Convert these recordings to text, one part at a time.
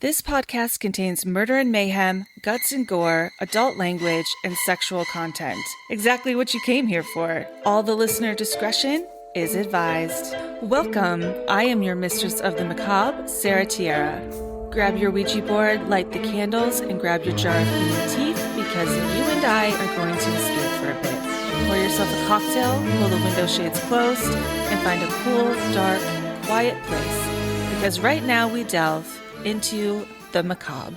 This podcast contains murder and mayhem, guts and gore, adult language, and sexual content. Exactly what you came here for. All the listener discretion is advised. Welcome. I am your mistress of the macabre, Sarah Tierra. Grab your Ouija board, light the candles, and grab your jar of human teeth because you and I are going to escape for a bit. Pour yourself a cocktail, pull the window shades closed, and find a cool, dark, quiet place. Because right now we delve into the macabre.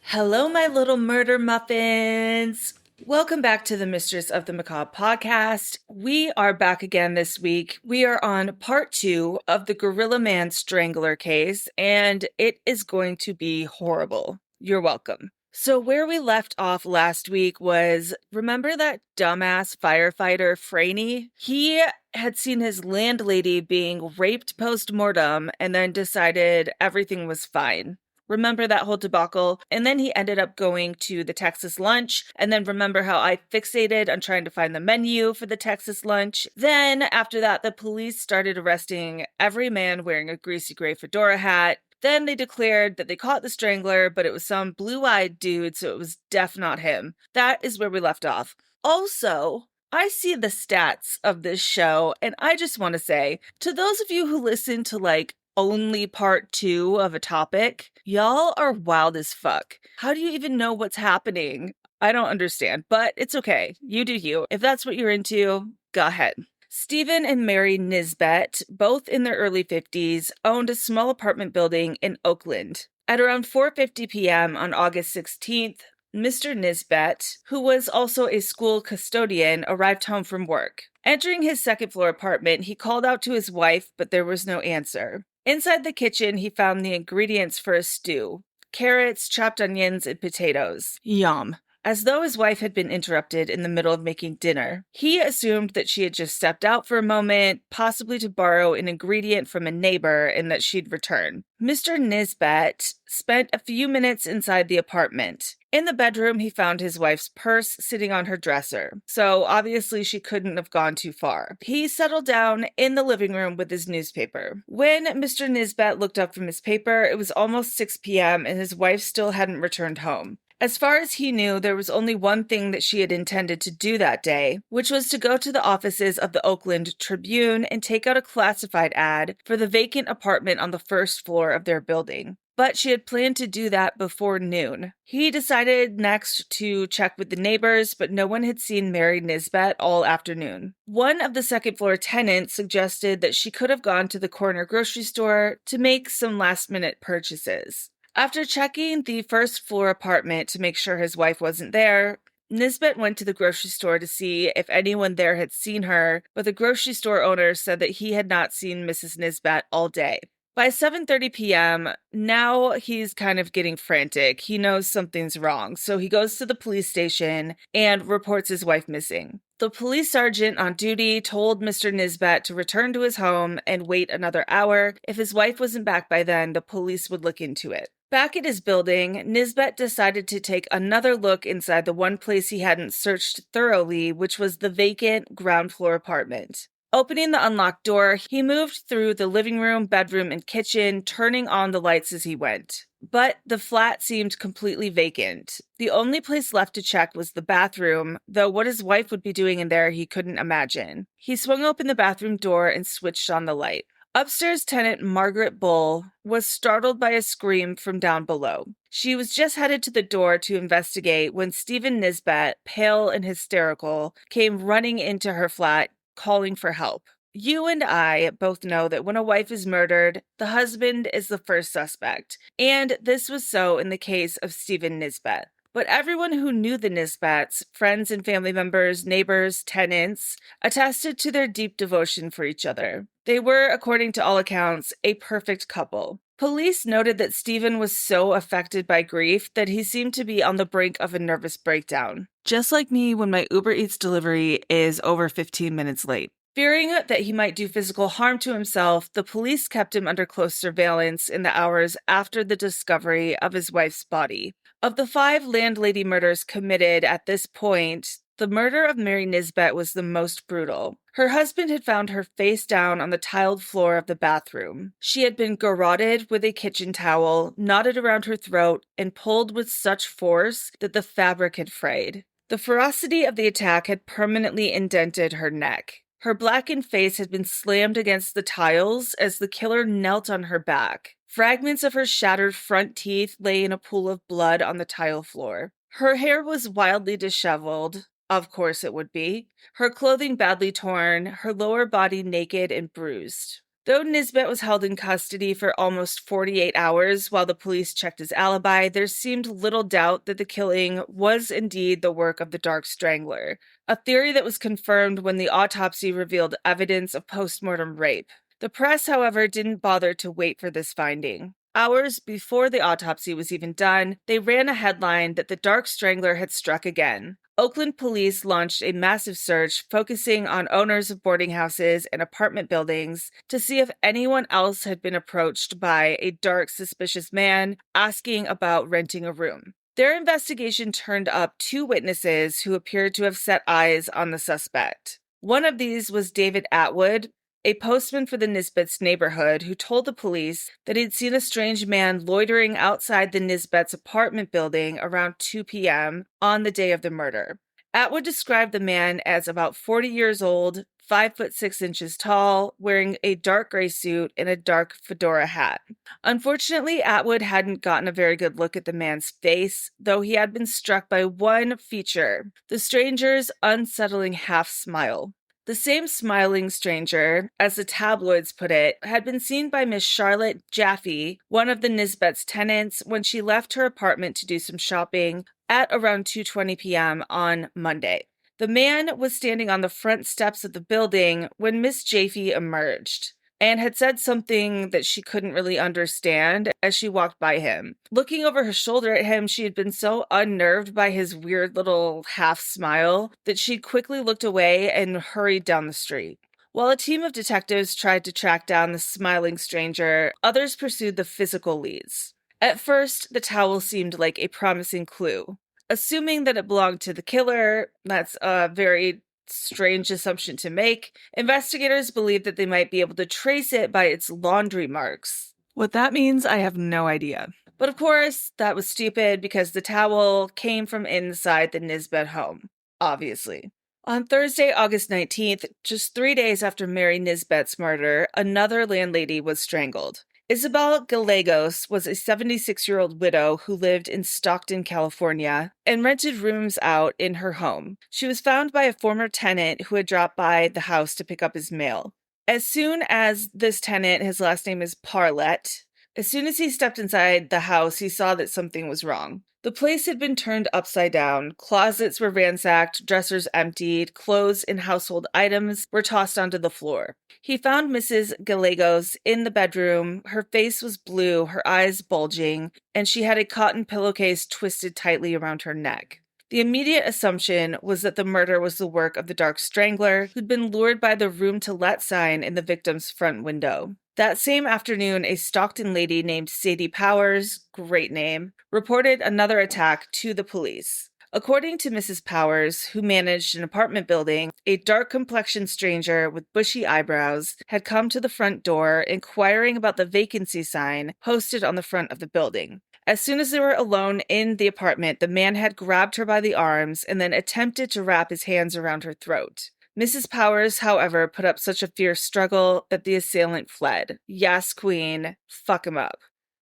Hello, my little murder muffins. Welcome back to the Mistress of the Macabre podcast. We are back again this week. We are on part 2 of the Gorilla Man Strangler case, and it is going to be horrible. You're welcome. So where we left off last week was, remember that dumbass firefighter Franny? He had seen his landlady being raped post-mortem and then decided everything was fine. Remember that whole debacle? And then he ended up going to the Texas lunch. And then remember how I fixated on trying to find the menu for the Texas lunch? Then after that, the police started arresting every man wearing a greasy gray fedora hat. Then they declared that they caught the strangler, but it was some blue-eyed dude, so it was not him. That is where we left off. Also, I see the stats of this show, and I just want to say, to those of you who listen to, only part 2 of a topic, y'all are wild as fuck. How do you even know what's happening? I don't understand, but it's okay. You do you. If that's what you're into, go ahead. Stephen and Mary Nisbet, both in their early 50s, owned a small apartment building in Oakland. At around 4:50 p.m. on August 16th, Mr. Nisbet, who was also a school custodian, arrived home from work. Entering his second-floor apartment, he called out to his wife, but there was no answer. Inside the kitchen, he found the ingredients for a stew: carrots, chopped onions, and potatoes. Yum. As though his wife had been interrupted in the middle of making dinner. He assumed that she had just stepped out for a moment, possibly to borrow an ingredient from a neighbor, and that she'd return. Mr. Nisbet spent a few minutes inside the apartment. In the bedroom, he found his wife's purse sitting on her dresser, so obviously she couldn't have gone too far. He settled down in the living room with his newspaper. When Mr. Nisbet looked up from his paper, it was almost 6 p.m. and his wife still hadn't returned home. As far as he knew, there was only one thing that she had intended to do that day, which was to go to the offices of the Oakland Tribune and take out a classified ad for the vacant apartment on the first floor of their building. But she had planned to do that before noon. He decided next to check with the neighbors, but no one had seen Mary Nisbet all afternoon. One of the second-floor tenants suggested that she could have gone to the corner grocery store to make some last-minute purchases. After checking the first-floor apartment to make sure his wife wasn't there, Nisbet went to the grocery store to see if anyone there had seen her, but the grocery store owner said that he had not seen Mrs. Nisbet all day. By 7:30 p.m., now he's kind of getting frantic. He knows something's wrong, so he goes to the police station and reports his wife missing. The police sergeant on duty told Mr. Nisbet to return to his home and wait another hour. If his wife wasn't back by then, the police would look into it. Back at his building, Nisbet decided to take another look inside the one place he hadn't searched thoroughly, which was the vacant ground floor apartment. Opening the unlocked door, he moved through the living room, bedroom, and kitchen, turning on the lights as he went. But the flat seemed completely vacant. The only place left to check was the bathroom, though what his wife would be doing in there he couldn't imagine. He swung open the bathroom door and switched on the light. Upstairs tenant Margaret Bull was startled by a scream from down below. She was just headed to the door to investigate when Stephen Nisbet, pale and hysterical, came running into her flat, calling for help. You and I both know that when a wife is murdered, the husband is the first suspect, and this was so in the case of Stephen Nisbet. But everyone who knew the Nisbets, friends and family members, neighbors, tenants, attested to their deep devotion for each other. They were, according to all accounts, a perfect couple. Police noted that Stephen was so affected by grief that he seemed to be on the brink of a nervous breakdown. Just like me when my Uber Eats delivery is over 15 minutes late. Fearing that he might do physical harm to himself, the police kept him under close surveillance in the hours after the discovery of his wife's body. Of the 5 landlady murders committed at this point, the the murder of Mary Nisbet was the most brutal. Her husband had found her face down on the tiled floor of the bathroom. She had been garroted with a kitchen towel, knotted around her throat, and pulled with such force that the fabric had frayed. The ferocity of the attack had permanently indented her neck. Her blackened face had been slammed against the tiles as the killer knelt on her back. Fragments of her shattered front teeth lay in a pool of blood on the tile floor. Her hair was wildly disheveled. Of course it would be. Her clothing badly torn, her lower body naked and bruised. Though Nisbet was held in custody for almost 48 hours while the police checked his alibi, there seemed little doubt that the killing was indeed the work of the Dark Strangler, a theory that was confirmed when the autopsy revealed evidence of post-mortem rape. The press, however, didn't bother to wait for this finding. Hours before the autopsy was even done, they ran a headline that the Dark Strangler had struck again. Oakland police launched a massive search focusing on owners of boarding houses and apartment buildings to see if anyone else had been approached by a dark, suspicious man asking about renting a room. Their investigation turned up 2 witnesses who appeared to have set eyes on the suspect. One of these was David Atwood, a postman for the Nisbets' neighborhood, who told the police that he'd seen a strange man loitering outside the Nisbets' apartment building around 2 p.m. on the day of the murder. Atwood described the man as about 40 years old, 5 foot 6 inches tall, wearing a dark gray suit and a dark fedora hat. Unfortunately, Atwood hadn't gotten a very good look at the man's face, though he had been struck by one feature: the stranger's unsettling half smile. The same smiling stranger, as the tabloids put it, had been seen by Miss Charlotte Jaffe, one of the Nisbets' tenants, when she left her apartment to do some shopping at around 2:20 p.m. on Monday. The man was standing on the front steps of the building when Miss Jaffe emerged and had said something that she couldn't really understand as she walked by him. Looking over her shoulder at him, she had been so unnerved by his weird little half smile that she quickly looked away and hurried down the street. While a team of detectives tried to track down the smiling stranger, others pursued the physical leads. At first, the towel seemed like a promising clue. Assuming that it belonged to the killer, that's a very strange assumption to make, investigators believed that they might be able to trace it by its laundry marks. What that means, I have no idea. But of course, that was stupid because the towel came from inside the Nisbet home, obviously. On Thursday, August 19th, just 3 days after Mary Nisbet's murder, another landlady was strangled. Isabel Gallegos was a 76-year-old widow who lived in Stockton, California, and rented rooms out in her home. She was found by a former tenant who had dropped by the house to pick up his mail. As soon as this tenant, his last name is Parlett, as soon as he stepped inside the house, he saw that something was wrong. The place had been turned upside down. Closets were ransacked, dressers emptied, clothes and household items were tossed onto the floor. He found Mrs. Gallegos in the bedroom. Her face was blue, her eyes bulging, and she had a cotton pillowcase twisted tightly around her neck. The immediate assumption was that the murder was the work of the Dark Strangler, who'd been lured by the room-to-let sign in the victim's front window. That same afternoon, a Stockton lady named Sadie Powers, great name, reported another attack to the police. According to Mrs. Powers, who managed an apartment building, a dark-complexioned stranger with bushy eyebrows had come to the front door inquiring about the vacancy sign posted on the front of the building. As soon as they were alone in the apartment, the man had grabbed her by the arms and then attempted to wrap his hands around her throat. Mrs. Powers, however, put up such a fierce struggle that the assailant fled. Yes, queen, fuck him up.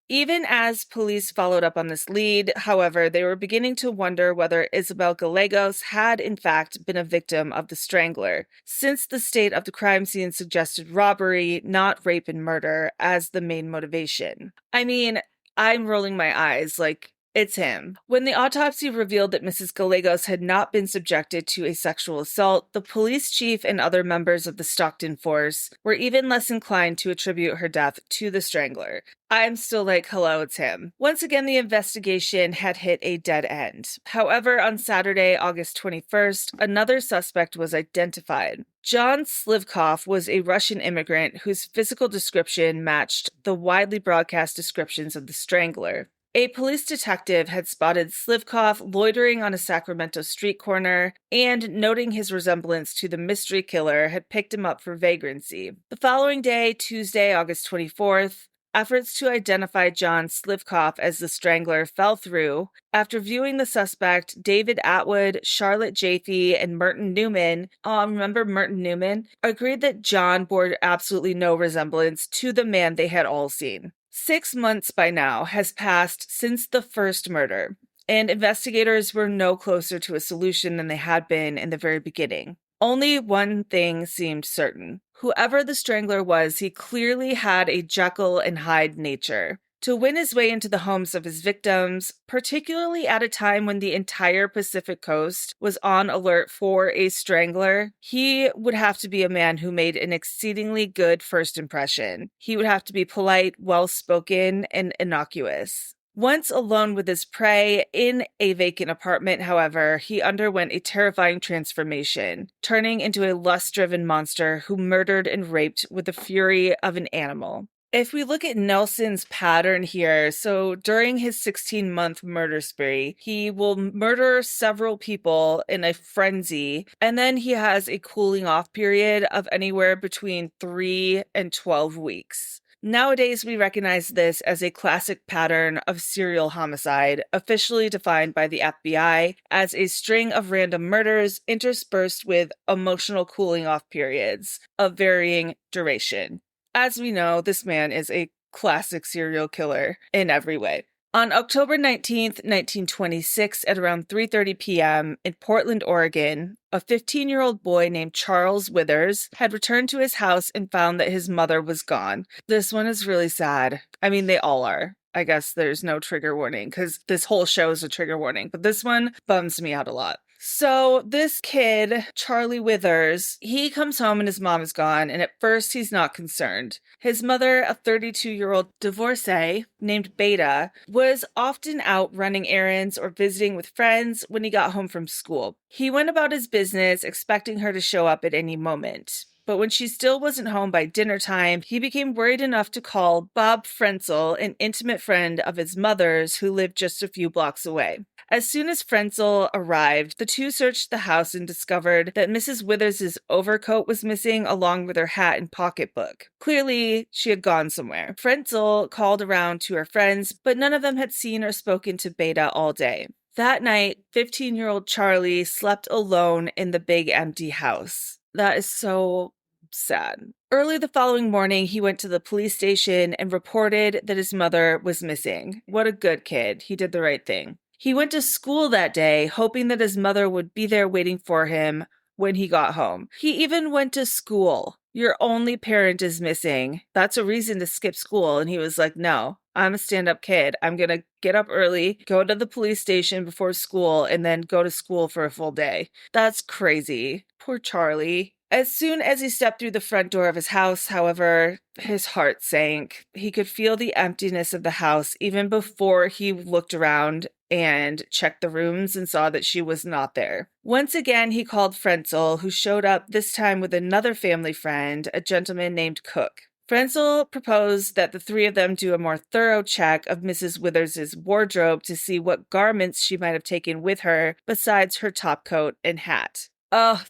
Even as police followed up on this lead, however, they were beginning to wonder whether Isabel Gallegos had in fact been a victim of the Strangler, since the state of the crime scene suggested robbery, not rape and murder, as the main motivation. I mean, I'm rolling my eyes like, it's him. When the autopsy revealed that Mrs. Gallegos had not been subjected to a sexual assault, the police chief and other members of the Stockton force were even less inclined to attribute her death to the Strangler. I'm still like, hello, it's him. Once again, the investigation had hit a dead end. However, on Saturday, August 21st, another suspect was identified. John Slivkov was a Russian immigrant whose physical description matched the widely broadcast descriptions of the Strangler. A police detective had spotted Slivkov loitering on a Sacramento street corner and, noting his resemblance to the mystery killer, had picked him up for vagrancy. The following day, Tuesday, August 24th, efforts to identify John Slivkov as the strangler fell through. After viewing the suspect, David Atwood, Charlotte Jaffe, and Merton Newman, remember Merton Newman, agreed that John bore absolutely no resemblance to the man they had all seen. 6 months by now has passed since the first murder, and investigators were no closer to a solution than they had been in the very beginning. Only one thing seemed certain. Whoever the strangler was, he clearly had a Jekyll and Hyde nature. To win his way into the homes of his victims, particularly at a time when the entire Pacific coast was on alert for a strangler, he would have to be a man who made an exceedingly good first impression. He would have to be polite, well-spoken, and innocuous. Once alone with his prey in a vacant apartment, however, he underwent a terrifying transformation, turning into a lust-driven monster who murdered and raped with the fury of an animal. If we look at Nelson's pattern here, so during his 16-month murder spree, he will murder several people in a frenzy, and then he has a cooling off period of anywhere between 3 and 12 weeks. Nowadays, we recognize this as a classic pattern of serial homicide, officially defined by the FBI as a string of random murders interspersed with emotional cooling off periods of varying duration. As we know, this man is a classic serial killer in every way. On October 19th, 1926, at around 3:30 p.m. in Portland, Oregon, a 15-year-old boy named Charles Withers had returned to his house and found that his mother was gone. This one is really sad. I mean, they all are. I guess there's no trigger warning because this whole show is a trigger warning, but this one bums me out a lot. So this kid, Charlie Withers, he comes home and his mom is gone, and at first he's not concerned. His mother, a 32-year-old divorcee named Beta, was often out running errands or visiting with friends when he got home from school. He went about his business expecting her to show up at any moment. But when she still wasn't home by dinner time, he became worried enough to call Bob Frenzel, an intimate friend of his mother's who lived just a few blocks away. As soon as Frenzel arrived, the two searched the house and discovered that Mrs. Withers' overcoat was missing along with her hat and pocketbook. Clearly, she had gone somewhere. Frenzel called around to her friends, but none of them had seen or spoken to Beta all day. That night, 15-year-old Charlie slept alone in the big empty house. That is so sad. Early the following morning, he went to the police station and reported that his mother was missing. What a good kid. He did the right thing. He went to school that day, hoping that his mother would be there waiting for him when he got home. He even went to school. Your only parent is missing. That's a reason to skip school. And he was like, no, I'm a stand-up kid. I'm going to get up early, go to the police station before school, and then go to school for a full day. That's crazy. Poor Charlie. As soon as he stepped through the front door of his house, however, his heart sank. He could feel the emptiness of the house even before he looked around and checked the rooms and saw that she was not there. Once again, he called Frenzel, who showed up this time with another family friend, a gentleman named Cook. Frenzel proposed that the three of them do a more thorough check of Mrs. Withers' wardrobe to see what garments she might have taken with her besides her topcoat and hat.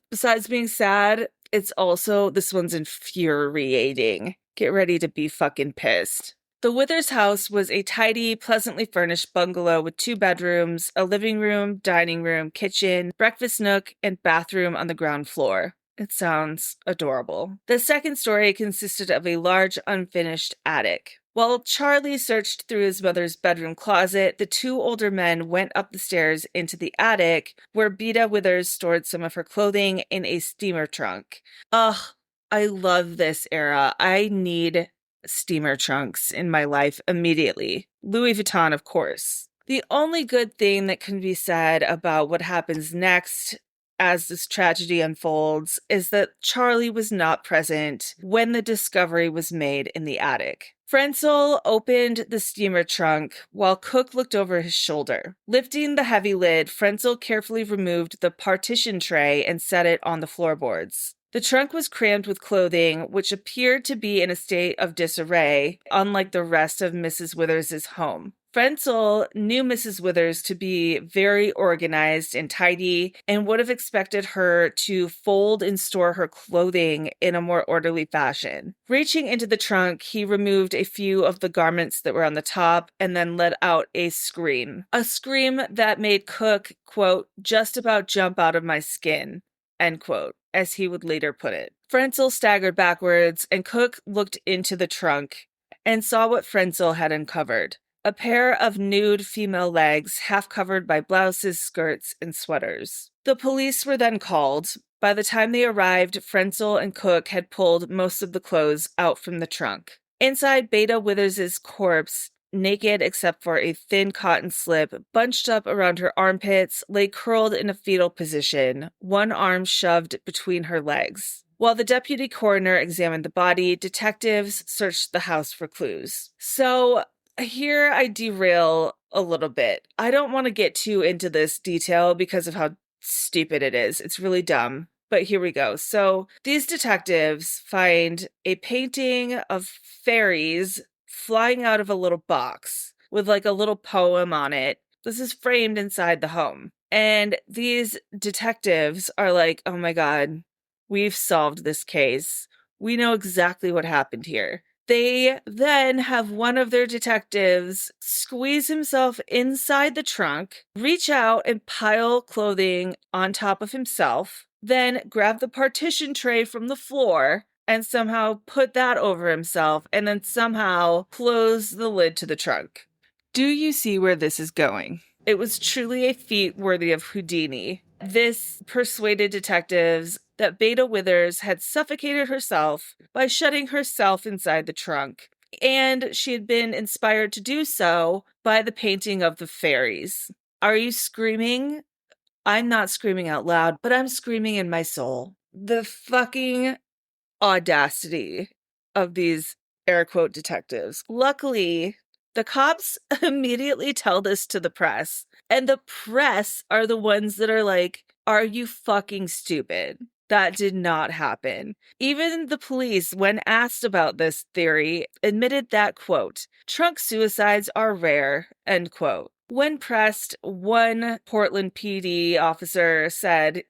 Besides being sad, it's also, this one's infuriating. Get ready to be fucking pissed. The Withers house was a tidy, pleasantly furnished bungalow with 2 bedrooms, a living room, dining room, kitchen, breakfast nook, and bathroom on the ground floor. It sounds adorable. The second story consisted of a large, unfinished attic. While Charlie searched through his mother's bedroom closet, the 2 older men went up the stairs into the attic, where Beta Withers stored some of her clothing in a steamer trunk. Ugh, I love this era. I need steamer trunks in my life immediately. Louis Vuitton, of course. The only good thing that can be said about what happens next as this tragedy unfolds is that Charlie was not present when the discovery was made in the attic. Frenzel opened the steamer trunk while Cook looked over his shoulder. Lifting the heavy lid, Frenzel carefully removed the partition tray and set it on the floorboards. The trunk was crammed with clothing, which appeared to be in a state of disarray, unlike the rest of Mrs. Withers' home. Frenzel knew Mrs. Withers to be very organized and tidy and would have expected her to fold and store her clothing in a more orderly fashion. Reaching into the trunk, he removed a few of the garments that were on the top and then let out a scream that made Cook, quote, just about jump out of my skin, end quote, as he would later put it. Frenzel staggered backwards, and Cook looked into the trunk and saw what Frenzel had uncovered. A pair of nude female legs, half covered by blouses, skirts, and sweaters. The police were then called. By the time they arrived, Frenzel and Cook had pulled most of the clothes out from the trunk. Inside Beta Withers' corpse, naked except for a thin cotton slip, bunched up around her armpits, lay curled in a fetal position, one arm shoved between her legs. While the deputy coroner examined the body, detectives searched the house for clues. So here I derail a little bit. I don't want to get too into this detail because of how stupid it is. It's really dumb. But here we go. So these detectives find a painting of fairies flying out of a little box with like a little poem on it. This is framed inside the home. And these detectives are like, oh my God, we've solved this case. We know exactly what happened here. They then have one of their detectives squeeze himself inside the trunk, reach out and pile clothing on top of himself, then grab the partition tray from the floor and somehow put that over himself, and then somehow close the lid to the trunk. Do you see where this is going? It was truly a feat worthy of Houdini. This persuaded detectives that Beta Withers had suffocated herself by shutting herself inside the trunk, and she had been inspired to do so by the painting of the fairies. Are you screaming? I'm not screaming out loud, but I'm screaming in my soul. The fucking audacity of these air quote detectives. Luckily, the cops immediately tell this to the press, and the press are the ones that are like, are you fucking stupid? That did not happen. Even the police, when asked about this theory, admitted that, quote, trunk suicides are rare, end quote. When pressed, one Portland PD officer said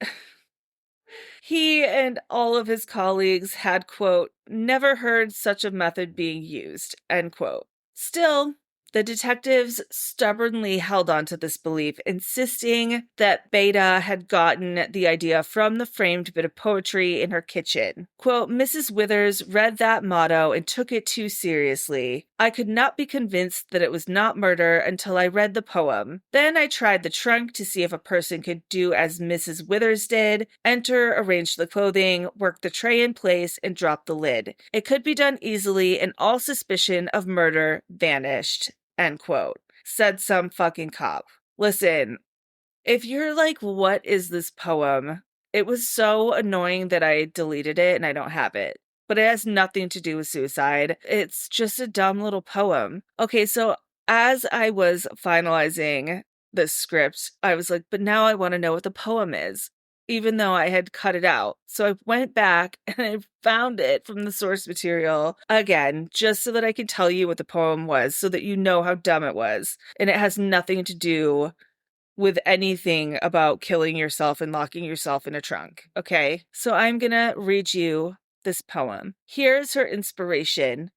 he and all of his colleagues had, quote, never heard such a method being used, end quote. Still, the detectives stubbornly held on to this belief, insisting that Beta had gotten the idea from the framed bit of poetry in her kitchen. Quote, Mrs. Withers read that motto and took it too seriously. I could not be convinced that it was not murder until I read the poem. Then I tried the trunk to see if a person could do as Mrs. Withers did, enter, arrange the clothing, work the tray in place, and drop the lid. It could be done easily, and all suspicion of murder vanished. End quote, said some fucking cop. Listen, if you're like, what is this poem? It was so annoying that I deleted it and I don't have it. But it has nothing to do with suicide. It's just a dumb little poem. Okay, so as I was finalizing the script, I was like, but now I want to know what the poem is, even though I had cut it out. So I went back and I found it from the source material again, just so that I could tell you what the poem was, so that you know how dumb it was. And it has nothing to do with anything about killing yourself and locking yourself in a trunk. Okay, so I'm gonna read you this poem. Here's her inspiration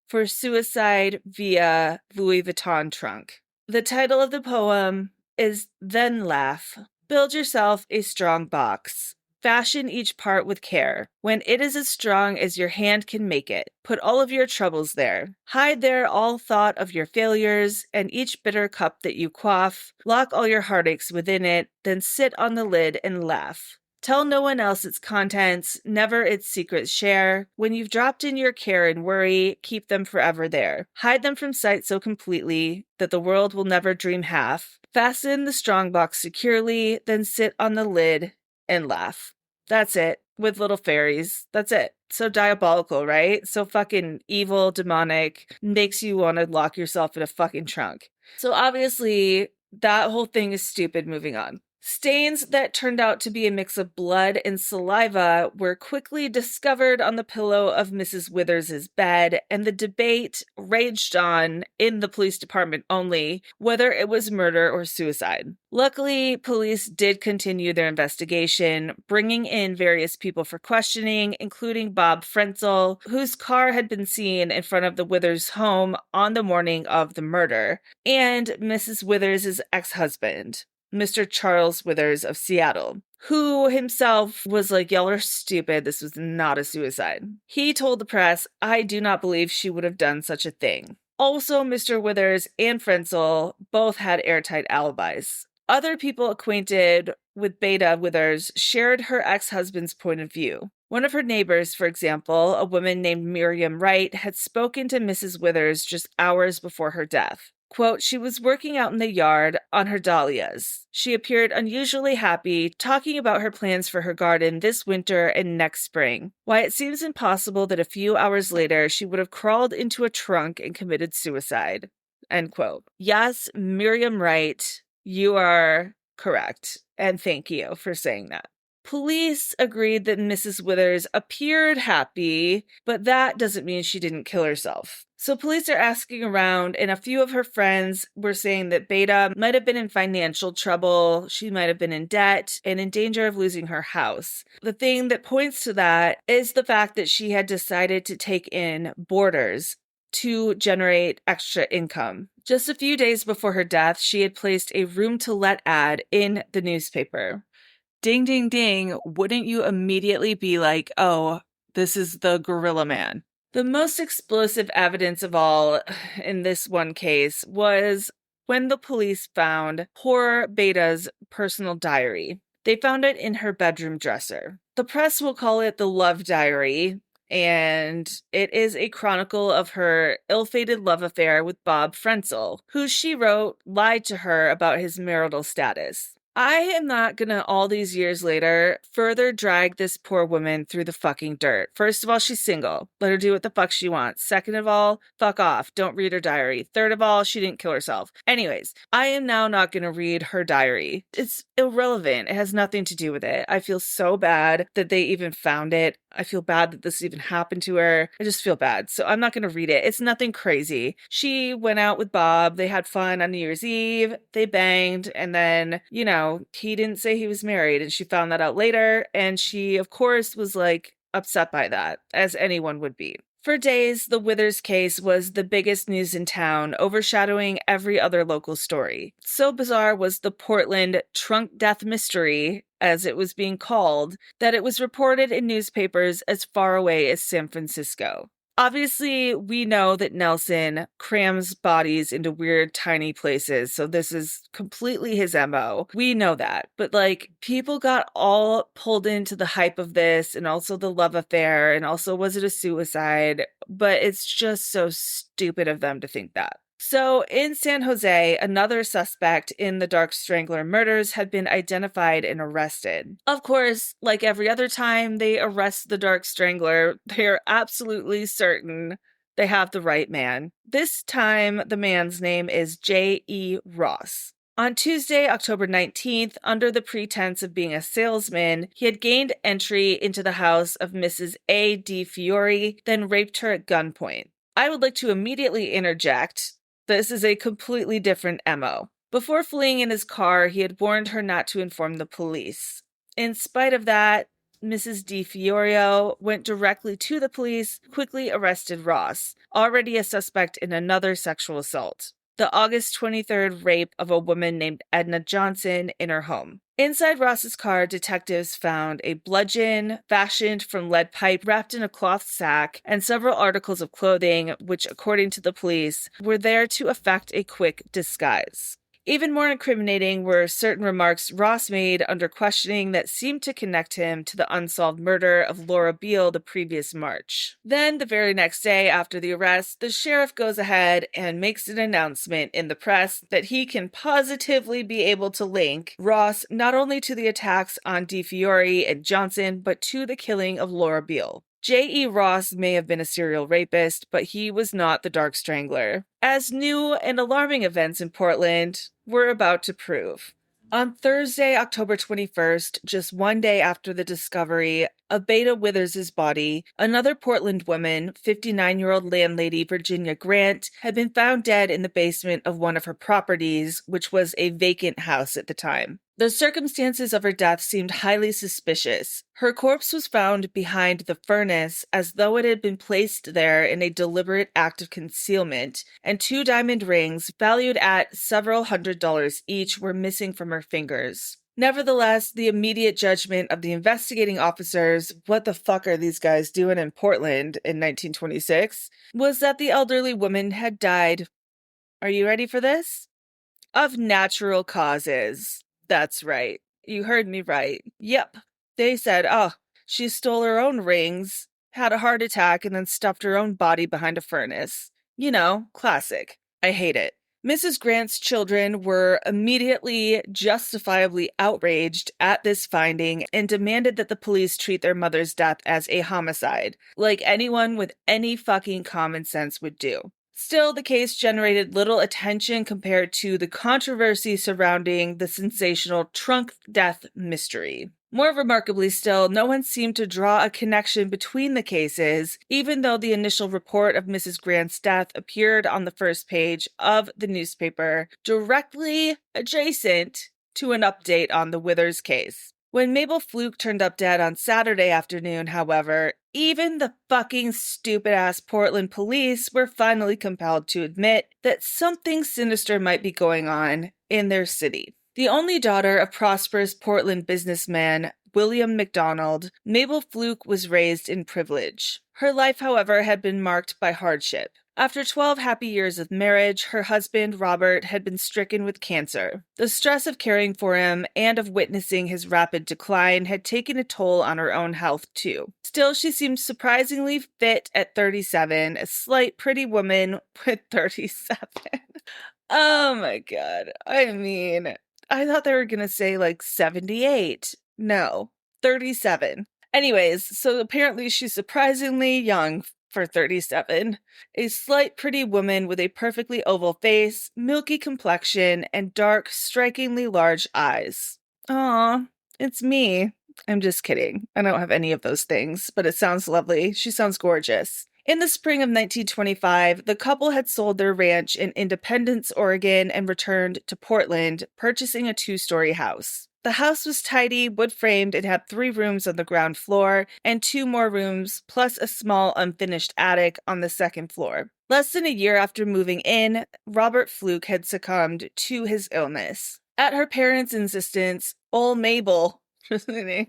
for suicide via Louis Vuitton trunk. The title of the poem is Then Laugh. Build yourself a strong box. Fashion each part with care. When it is as strong as your hand can make it, put all of your troubles there. Hide there all thought of your failures and each bitter cup that you quaff. Lock all your heartaches within it, then sit on the lid and laugh. Tell no one else its contents, never its secrets share. When you've dropped in your care and worry, keep them forever there. Hide them from sight so completely that the world will never dream half. Fasten the strong box securely, then sit on the lid and laugh. That's it. With little fairies. That's it. So diabolical, right? So fucking evil, demonic, makes you want to lock yourself in a fucking trunk. So obviously, that whole thing is stupid. Moving on. Stains that turned out to be a mix of blood and saliva were quickly discovered on the pillow of Mrs. Withers's bed, and the debate raged on in the police department only whether it was murder or suicide. Luckily, police did continue their investigation, bringing in various people for questioning, including Bob Frenzel, whose car had been seen in front of the Withers home on the morning of the murder, and Mrs. Withers's ex-husband, Mr. Charles Withers of Seattle, who himself was like, y'all are stupid. This was not a suicide. He told the press, I do not believe she would have done such a thing. Also, Mr. Withers and Frenzel both had airtight alibis. Other people acquainted with Beta Withers shared her ex-husband's point of view. One of her neighbors, for example, a woman named Miriam Wright, had spoken to Mrs. Withers just hours before her death. Quote, she was working out in the yard on her dahlias. She appeared unusually happy, talking about her plans for her garden this winter and next spring. Why it seems impossible that a few hours later she would have crawled into a trunk and committed suicide. End quote. Yes, Miriam Wright, you are correct. And thank you for saying that. Police agreed that Mrs. Withers appeared happy, but that doesn't mean she didn't kill herself. So police are asking around, and a few of her friends were saying that Beta might have been in financial trouble, she might have been in debt, and in danger of losing her house. The thing that points to that is the fact that she had decided to take in boarders to generate extra income. Just a few days before her death, she had placed a room-to-let ad in the newspaper. Ding, ding, ding, wouldn't you immediately be like, oh, this is the Gorilla Man? The most explosive evidence of all in this one case was when the police found poor Beta's personal diary. They found it in her bedroom dresser. The press will call it the Love Diary, and it is a chronicle of her ill-fated love affair with Bob Frenzel, who she wrote lied to her about his marital status. I am not gonna, all these years later, further drag this poor woman through the fucking dirt. First of all, she's single. Let her do what the fuck she wants. Second of all, fuck off. Don't read her diary. Third of all, she didn't kill herself. Anyways, I am now not gonna read her diary. It's irrelevant. It has nothing to do with it. I feel so bad that they even found it. I feel bad that this even happened to her. I just feel bad. So I'm not going to read it. It's nothing crazy. She went out with Bob. They had fun on New Year's Eve. They banged. And then, you know, he didn't say he was married. And she found that out later. And she, of course, was like upset by that, as anyone would be. For days, the Withers case was the biggest news in town, overshadowing every other local story. So bizarre was the Portland trunk death mystery, as it was being called, that it was reported in newspapers as far away as San Francisco. Obviously, we know that Nelson crams bodies into weird, tiny places, so this is completely his MO. We know that. But, like, people got all pulled into the hype of this, and also the love affair, and also was it a suicide? But it's just so stupid of them to think that. So, in San Jose, another suspect in the Dark Strangler murders had been identified and arrested. Of course, like every other time they arrest the Dark Strangler, they are absolutely certain they have the right man. This time, the man's name is J.E. Ross. On Tuesday, October 19th, under the pretense of being a salesman, he had gained entry into the house of Mrs. A. D. Fiore, then raped her at gunpoint. I would like to immediately interject. This is a completely different MO. Before fleeing in his car, he had warned her not to inform the police. In spite of that, Mrs. Di Fiorio went directly to the police, quickly arrested Ross, already a suspect in another sexual assault, the August 23rd rape of a woman named Edna Johnson in her home. Inside Ross's car, detectives found a bludgeon fashioned from lead pipe wrapped in a cloth sack and several articles of clothing, which, according to the police, were there to effect a quick disguise. Even more incriminating were certain remarks Ross made under questioning that seemed to connect him to the unsolved murder of Laura Beale the previous March. Then, the very next day after the arrest, the sheriff goes ahead and makes an announcement in the press that he can positively be able to link Ross not only to the attacks on Di Fiore and Johnson, but to the killing of Laura Beale. J.E. Ross may have been a serial rapist, but he was not the Dark Strangler, as new and alarming events in Portland were about to prove. On Thursday, October 21st, just one day after the discovery of Beta Withers' body, another Portland woman, 59-year-old landlady Virginia Grant, had been found dead in the basement of one of her properties, which was a vacant house at the time. The circumstances of her death seemed highly suspicious. Her corpse was found behind the furnace as though it had been placed there in a deliberate act of concealment, and 2 diamond rings, valued at several $100s each, were missing from her fingers. Nevertheless, the immediate judgment of the investigating officers, what the fuck are these guys doing in Portland in 1926, was that the elderly woman had died. Are you ready for this? Of natural causes. That's right. You heard me right. Yep. They said, oh, she stole her own rings, had a heart attack, and then stuffed her own body behind a furnace. You know, classic. I hate it. Mrs. Grant's children were immediately justifiably outraged at this finding and demanded that the police treat their mother's death as a homicide, like anyone with any fucking common sense would do. Still, the case generated little attention compared to the controversy surrounding the sensational trunk death mystery. More remarkably still, no one seemed to draw a connection between the cases, even though the initial report of Mrs. Grant's death appeared on the first page of the newspaper, directly adjacent to an update on the Withers case. When Mabel Fluke turned up dead on Saturday afternoon, however, even the fucking stupid-ass Portland police were finally compelled to admit that something sinister might be going on in their city. The only daughter of prosperous Portland businessman William McDonald, Mabel Fluke was raised in privilege. Her life, however, had been marked by hardship. After 12 happy years of marriage, her husband, Robert, had been stricken with cancer. The stress of caring for him and of witnessing his rapid decline had taken a toll on her own health, too. Still, she seemed surprisingly fit at 37, a slight, pretty woman with 37. Oh my God. I mean, I thought they were going to say like 78. No, 37. Anyways, so apparently she's surprisingly young for 37. A slight, pretty woman with a perfectly oval face, milky complexion, and dark, strikingly large eyes. Aw, it's me. I'm just kidding. I don't have any of those things, but it sounds lovely. She sounds gorgeous. In the spring of 1925, the couple had sold their ranch in Independence, Oregon, and returned to Portland, purchasing a 2-story house. The house was tidy, wood-framed, and had 3 rooms on the ground floor and 2 more rooms, plus a small unfinished attic on the second floor. Less than a year after moving in, Robert Fluke had succumbed to his illness. At her parents' insistence, old Mabel,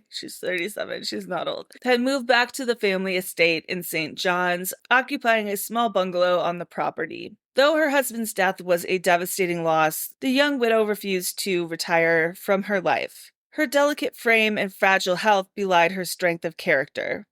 she's 37, she's not old, had moved back to the family estate in St. John's, occupying a small bungalow on the property. Though her husband's death was a devastating loss, the young widow refused to retire from her life. Her delicate frame and fragile health belied her strength of character.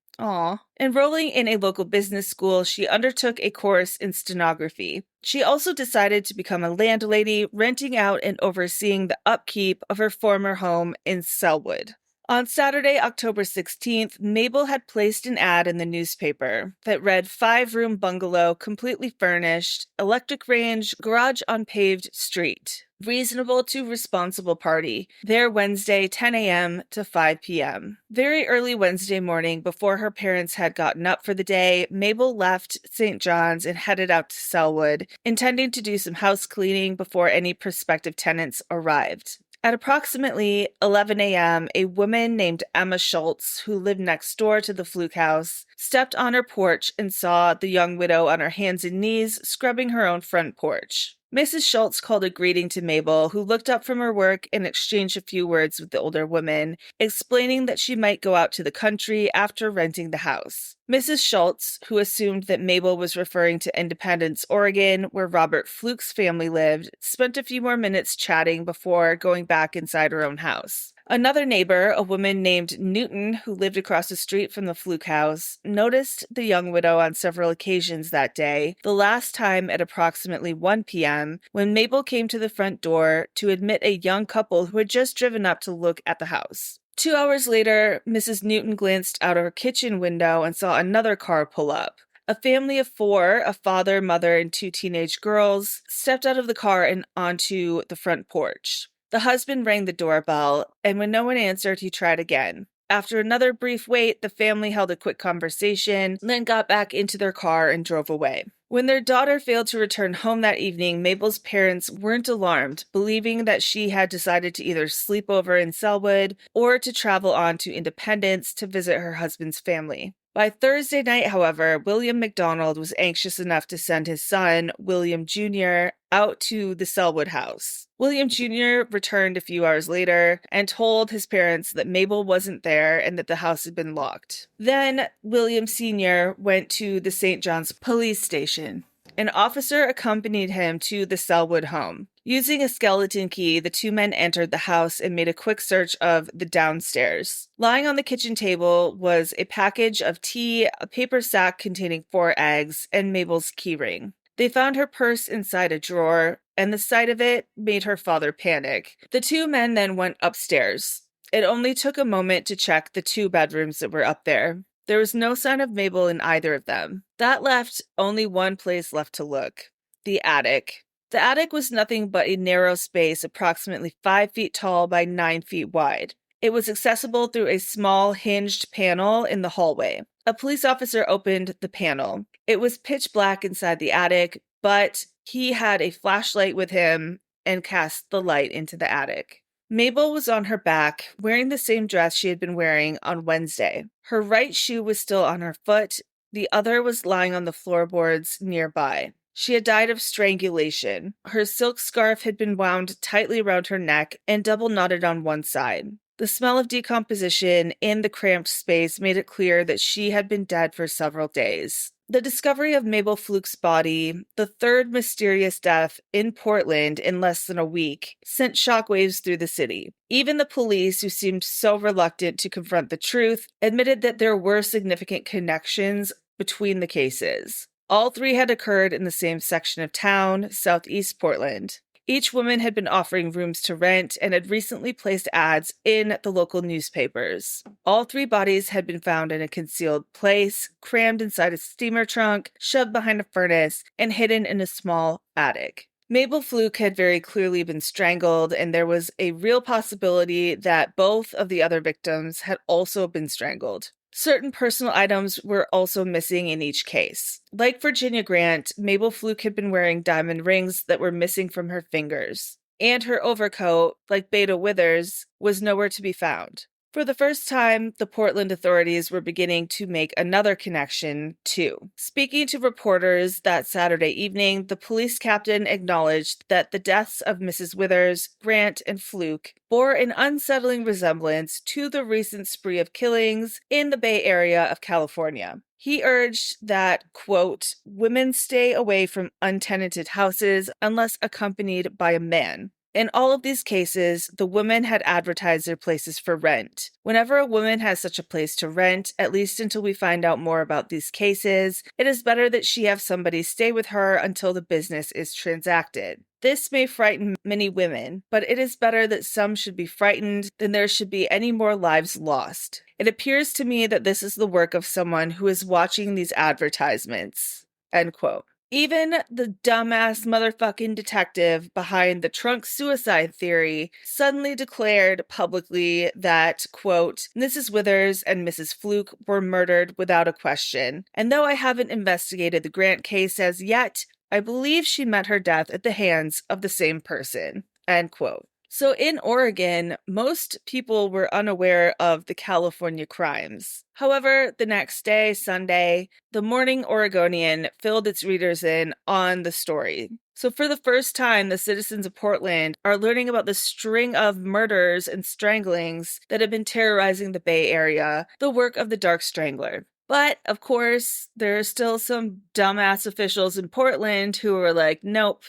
Enrolling in a local business school, she undertook a course in stenography. She also decided to become a landlady, renting out and overseeing the upkeep of her former home in Selwood. On Saturday, October 16th, Mabel had placed an ad in the newspaper that read 5-room bungalow, completely furnished, electric range, garage on paved street. Reasonable to responsible party. There Wednesday, 10 a.m. to 5 p.m. Very early Wednesday morning, before her parents had gotten up for the day, Mabel left St. John's and headed out to Selwood, intending to do some house cleaning before any prospective tenants arrived. At approximately 11 a.m., a woman named Emma Schultz, who lived next door to the Fluke house, stepped on her porch and saw the young widow on her hands and knees scrubbing her own front porch. Mrs. Schultz called a greeting to Mabel, who looked up from her work and exchanged a few words with the older woman, explaining that she might go out to the country after renting the house. Mrs. Schultz, who assumed that Mabel was referring to Independence, Oregon, where Robert Fluke's family lived, spent a few more minutes chatting before going back inside her own house. Another neighbor, a woman named Newton, who lived across the street from the Fluke house, noticed the young widow on several occasions that day, the last time at approximately 1 p.m., when Mabel came to the front door to admit a young couple who had just driven up to look at the house. 2 hours later, Mrs. Newton glanced out of her kitchen window and saw another car pull up. A family of 4, a father, mother, and 2 teenage girls, stepped out of the car and onto the front porch. The husband rang the doorbell, and when no one answered, he tried again. After another brief wait, the family held a quick conversation, then got back into their car and drove away. When their daughter failed to return home that evening, Mabel's parents weren't alarmed, believing that she had decided to either sleep over in Selwood or to travel on to Independence to visit her husband's family. By Thursday night, however, William MacDonald was anxious enough to send his son, William Jr., out to the Selwood house. William Jr. returned a few hours later and told his parents that Mabel wasn't there and that the house had been locked. Then William Sr. went to the St. John's police station. An officer accompanied him to the Selwood home. Using a skeleton key, the two men entered the house and made a quick search of the downstairs. Lying on the kitchen table was a package of tea, a paper sack containing 4 eggs, and Mabel's keyring. They found her purse inside a drawer, and the sight of it made her father panic. The two men then went upstairs. It only took a moment to check the 2 bedrooms that were up there. There was no sign of Mabel in either of them. That left only one place left to look: the attic. The attic was nothing but a narrow space approximately 5 feet tall by 9 feet wide. It was accessible through a small hinged panel in the hallway. A police officer opened the panel. It was pitch black inside the attic, but he had a flashlight with him and cast the light into the attic. Mabel was on her back, wearing the same dress she had been wearing on Wednesday. Her right shoe was still on her foot. The other was lying on the floorboards nearby. She had died of strangulation. Her silk scarf had been wound tightly around her neck and double knotted on one side. The smell of decomposition in the cramped space made it clear that she had been dead for several days. The discovery of Mabel Fluke's body, the third mysterious death in Portland in less than a week, sent shockwaves through the city. Even the police, who seemed so reluctant to confront the truth, admitted that there were significant connections between the cases. All 3 had occurred in the same section of town, southeast Portland. Each woman had been offering rooms to rent and had recently placed ads in the local newspapers. All 3 bodies had been found in a concealed place, crammed inside a steamer trunk, shoved behind a furnace, and hidden in a small attic. Mabel Fluke had very clearly been strangled, and there was a real possibility that both of the other victims had also been strangled. Certain personal items were also missing in each case. Like Virginia Grant, Mabel Fluke had been wearing diamond rings that were missing from her fingers, and her overcoat, like Beta Withers, was nowhere to be found. For the first time, the Portland authorities were beginning to make another connection, too. Speaking to reporters that Saturday evening, the police captain acknowledged that the deaths of Mrs. Withers, Grant, and Fluke bore an unsettling resemblance to the recent spree of killings in the Bay Area of California. He urged that, quote, women stay away from untenanted houses unless accompanied by a man. In all of these cases, the women had advertised their places for rent. Whenever a woman has such a place to rent, at least until we find out more about these cases, it is better that she have somebody stay with her until the business is transacted. This may frighten many women, but it is better that some should be frightened than there should be any more lives lost. It appears to me that this is the work of someone who is watching these advertisements. End quote. Even the dumbass motherfucking detective behind the trunk suicide theory suddenly declared publicly that, quote, Mrs. Withers and Mrs. Fluke were murdered without a question. And though I haven't investigated the Grant case as yet, I believe she met her death at the hands of the same person. End quote. So in Oregon, most people were unaware of the California crimes. However, the next day, Sunday, the Morning Oregonian filled its readers in on the story. So for the first time, the citizens of Portland are learning about the string of murders and stranglings that have been terrorizing the Bay Area, the work of the Dark Strangler. But, of course, there are still some dumbass officials in Portland who are like, nope,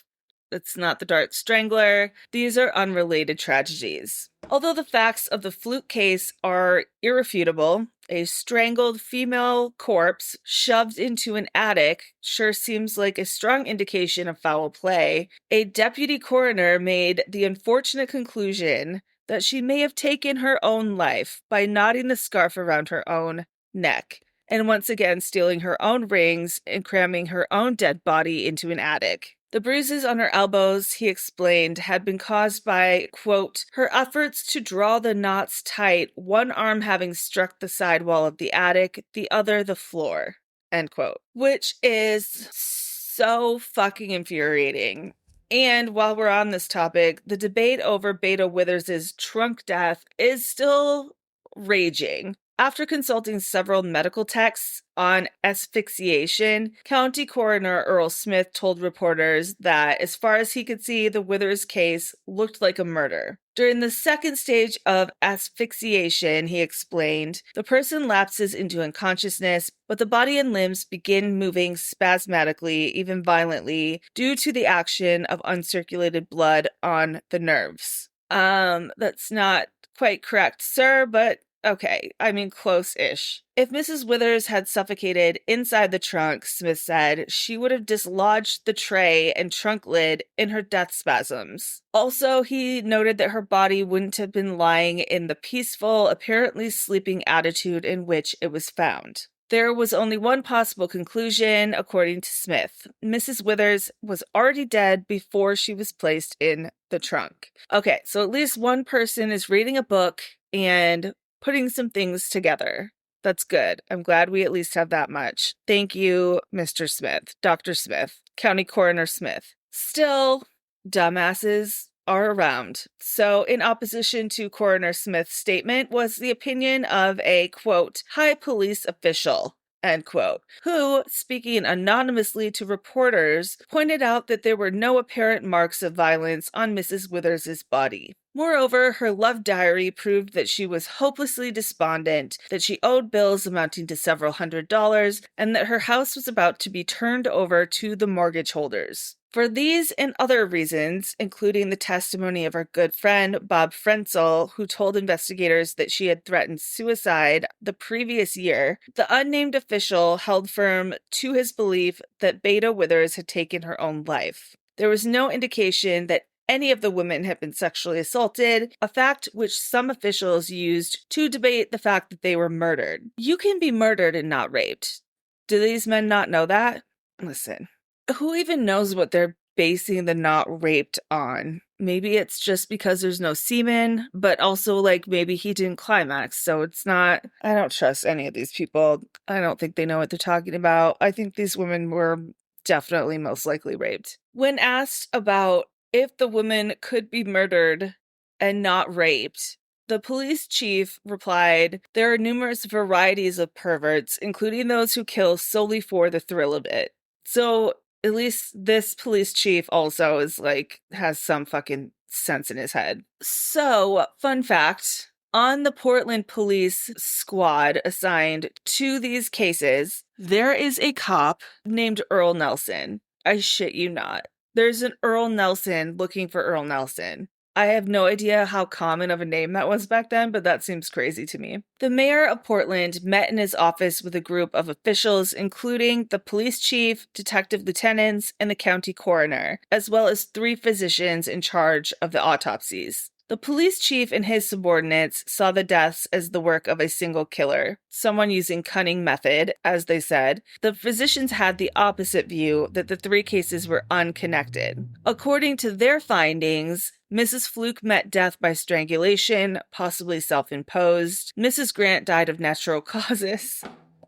it's not the Dark Strangler. These are unrelated tragedies. Although the facts of the Fluke case are irrefutable, a strangled female corpse shoved into an attic sure seems like a strong indication of foul play. A deputy coroner made the unfortunate conclusion that she may have taken her own life by knotting the scarf around her own neck, and once again stealing her own rings and cramming her own dead body into an attic. The bruises on her elbows, he explained, had been caused by, quote, her efforts to draw the knots tight, one arm having struck the side wall of the attic, the other the floor, end quote. Which is so fucking infuriating. And while we're on this topic, the debate over Beta Withers' trunk death is still raging. After consulting several medical texts on asphyxiation, County Coroner Earle Smith told reporters that, as far as he could see, the Withers case looked like a murder. During the second stage of asphyxiation, he explained, the person lapses into unconsciousness, but the body and limbs begin moving spasmodically, even violently, due to the action of uncirculated blood on the nerves. That's not quite correct, sir, but okay, I mean, close-ish. If Mrs. Withers had suffocated inside the trunk, Smith said, she would have dislodged the tray and trunk lid in her death spasms. Also, he noted that her body wouldn't have been lying in the peaceful, apparently sleeping attitude in which it was found. There was only one possible conclusion, according to Smith. Mrs. Withers was already dead before she was placed in the trunk. Okay, so at least one person is reading a book and putting some things together. That's good. I'm glad we at least have that much. Thank you, Mr. Smith, Dr. Smith, County Coroner Smith. Still, dumbasses are around. So, in opposition to Coroner Smith's statement was the opinion of a, quote, high police official, end quote, who, speaking anonymously to reporters, pointed out that there were no apparent marks of violence on Mrs. Withers' body. Moreover, her love diary proved that she was hopelessly despondent, that she owed bills amounting to several $100s, and that her house was about to be turned over to the mortgage holders. For these and other reasons, including the testimony of our good friend Bob Frenzel, who told investigators that she had threatened suicide the previous year, the unnamed official held firm to his belief that Beta Withers had taken her own life. There was no indication that any of the women had been sexually assaulted, a fact which some officials used to debate the fact that they were murdered. You can be murdered and not raped. Do these men not know that? Listen, who even knows what they're basing the not raped on? Maybe it's just because there's no semen, but also, like, maybe he didn't climax, so it's not... I don't trust any of these people. I don't think they know what they're talking about. I think these women were definitely most likely raped. When asked about if the woman could be murdered and not raped, the police chief replied, there are numerous varieties of perverts, including those who kill solely for the thrill of it. So at least this police chief also is like, has some fucking sense in his head. So, fun fact, on the Portland police squad assigned to these cases, there is a cop named Earle Nelson. I shit you not. There's an Earle Nelson looking for Earle Nelson. I have no idea how common of a name that was back then, but that seems crazy to me. The mayor of Portland met in his office with a group of officials, including the police chief, detective lieutenants, and the county coroner, as well as 3 physicians in charge of the autopsies. The police chief and his subordinates saw the deaths as the work of a single killer, someone using cunning method, as they said. The physicians had the opposite view, that the 3 cases were unconnected. According to their findings, Mrs. Fluke met death by strangulation, possibly self-imposed. Mrs. Grant died of natural causes.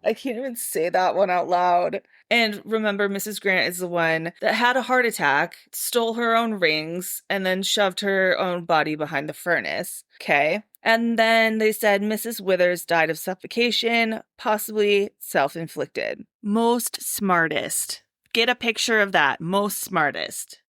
I can't even say that one out loud. And remember, Mrs. Grant is the one that had a heart attack, stole her own rings, and then shoved her own body behind the furnace. Okay. And then they said Mrs. Withers died of suffocation, possibly self-inflicted. Most smartest. Get a picture of that. Most smartest.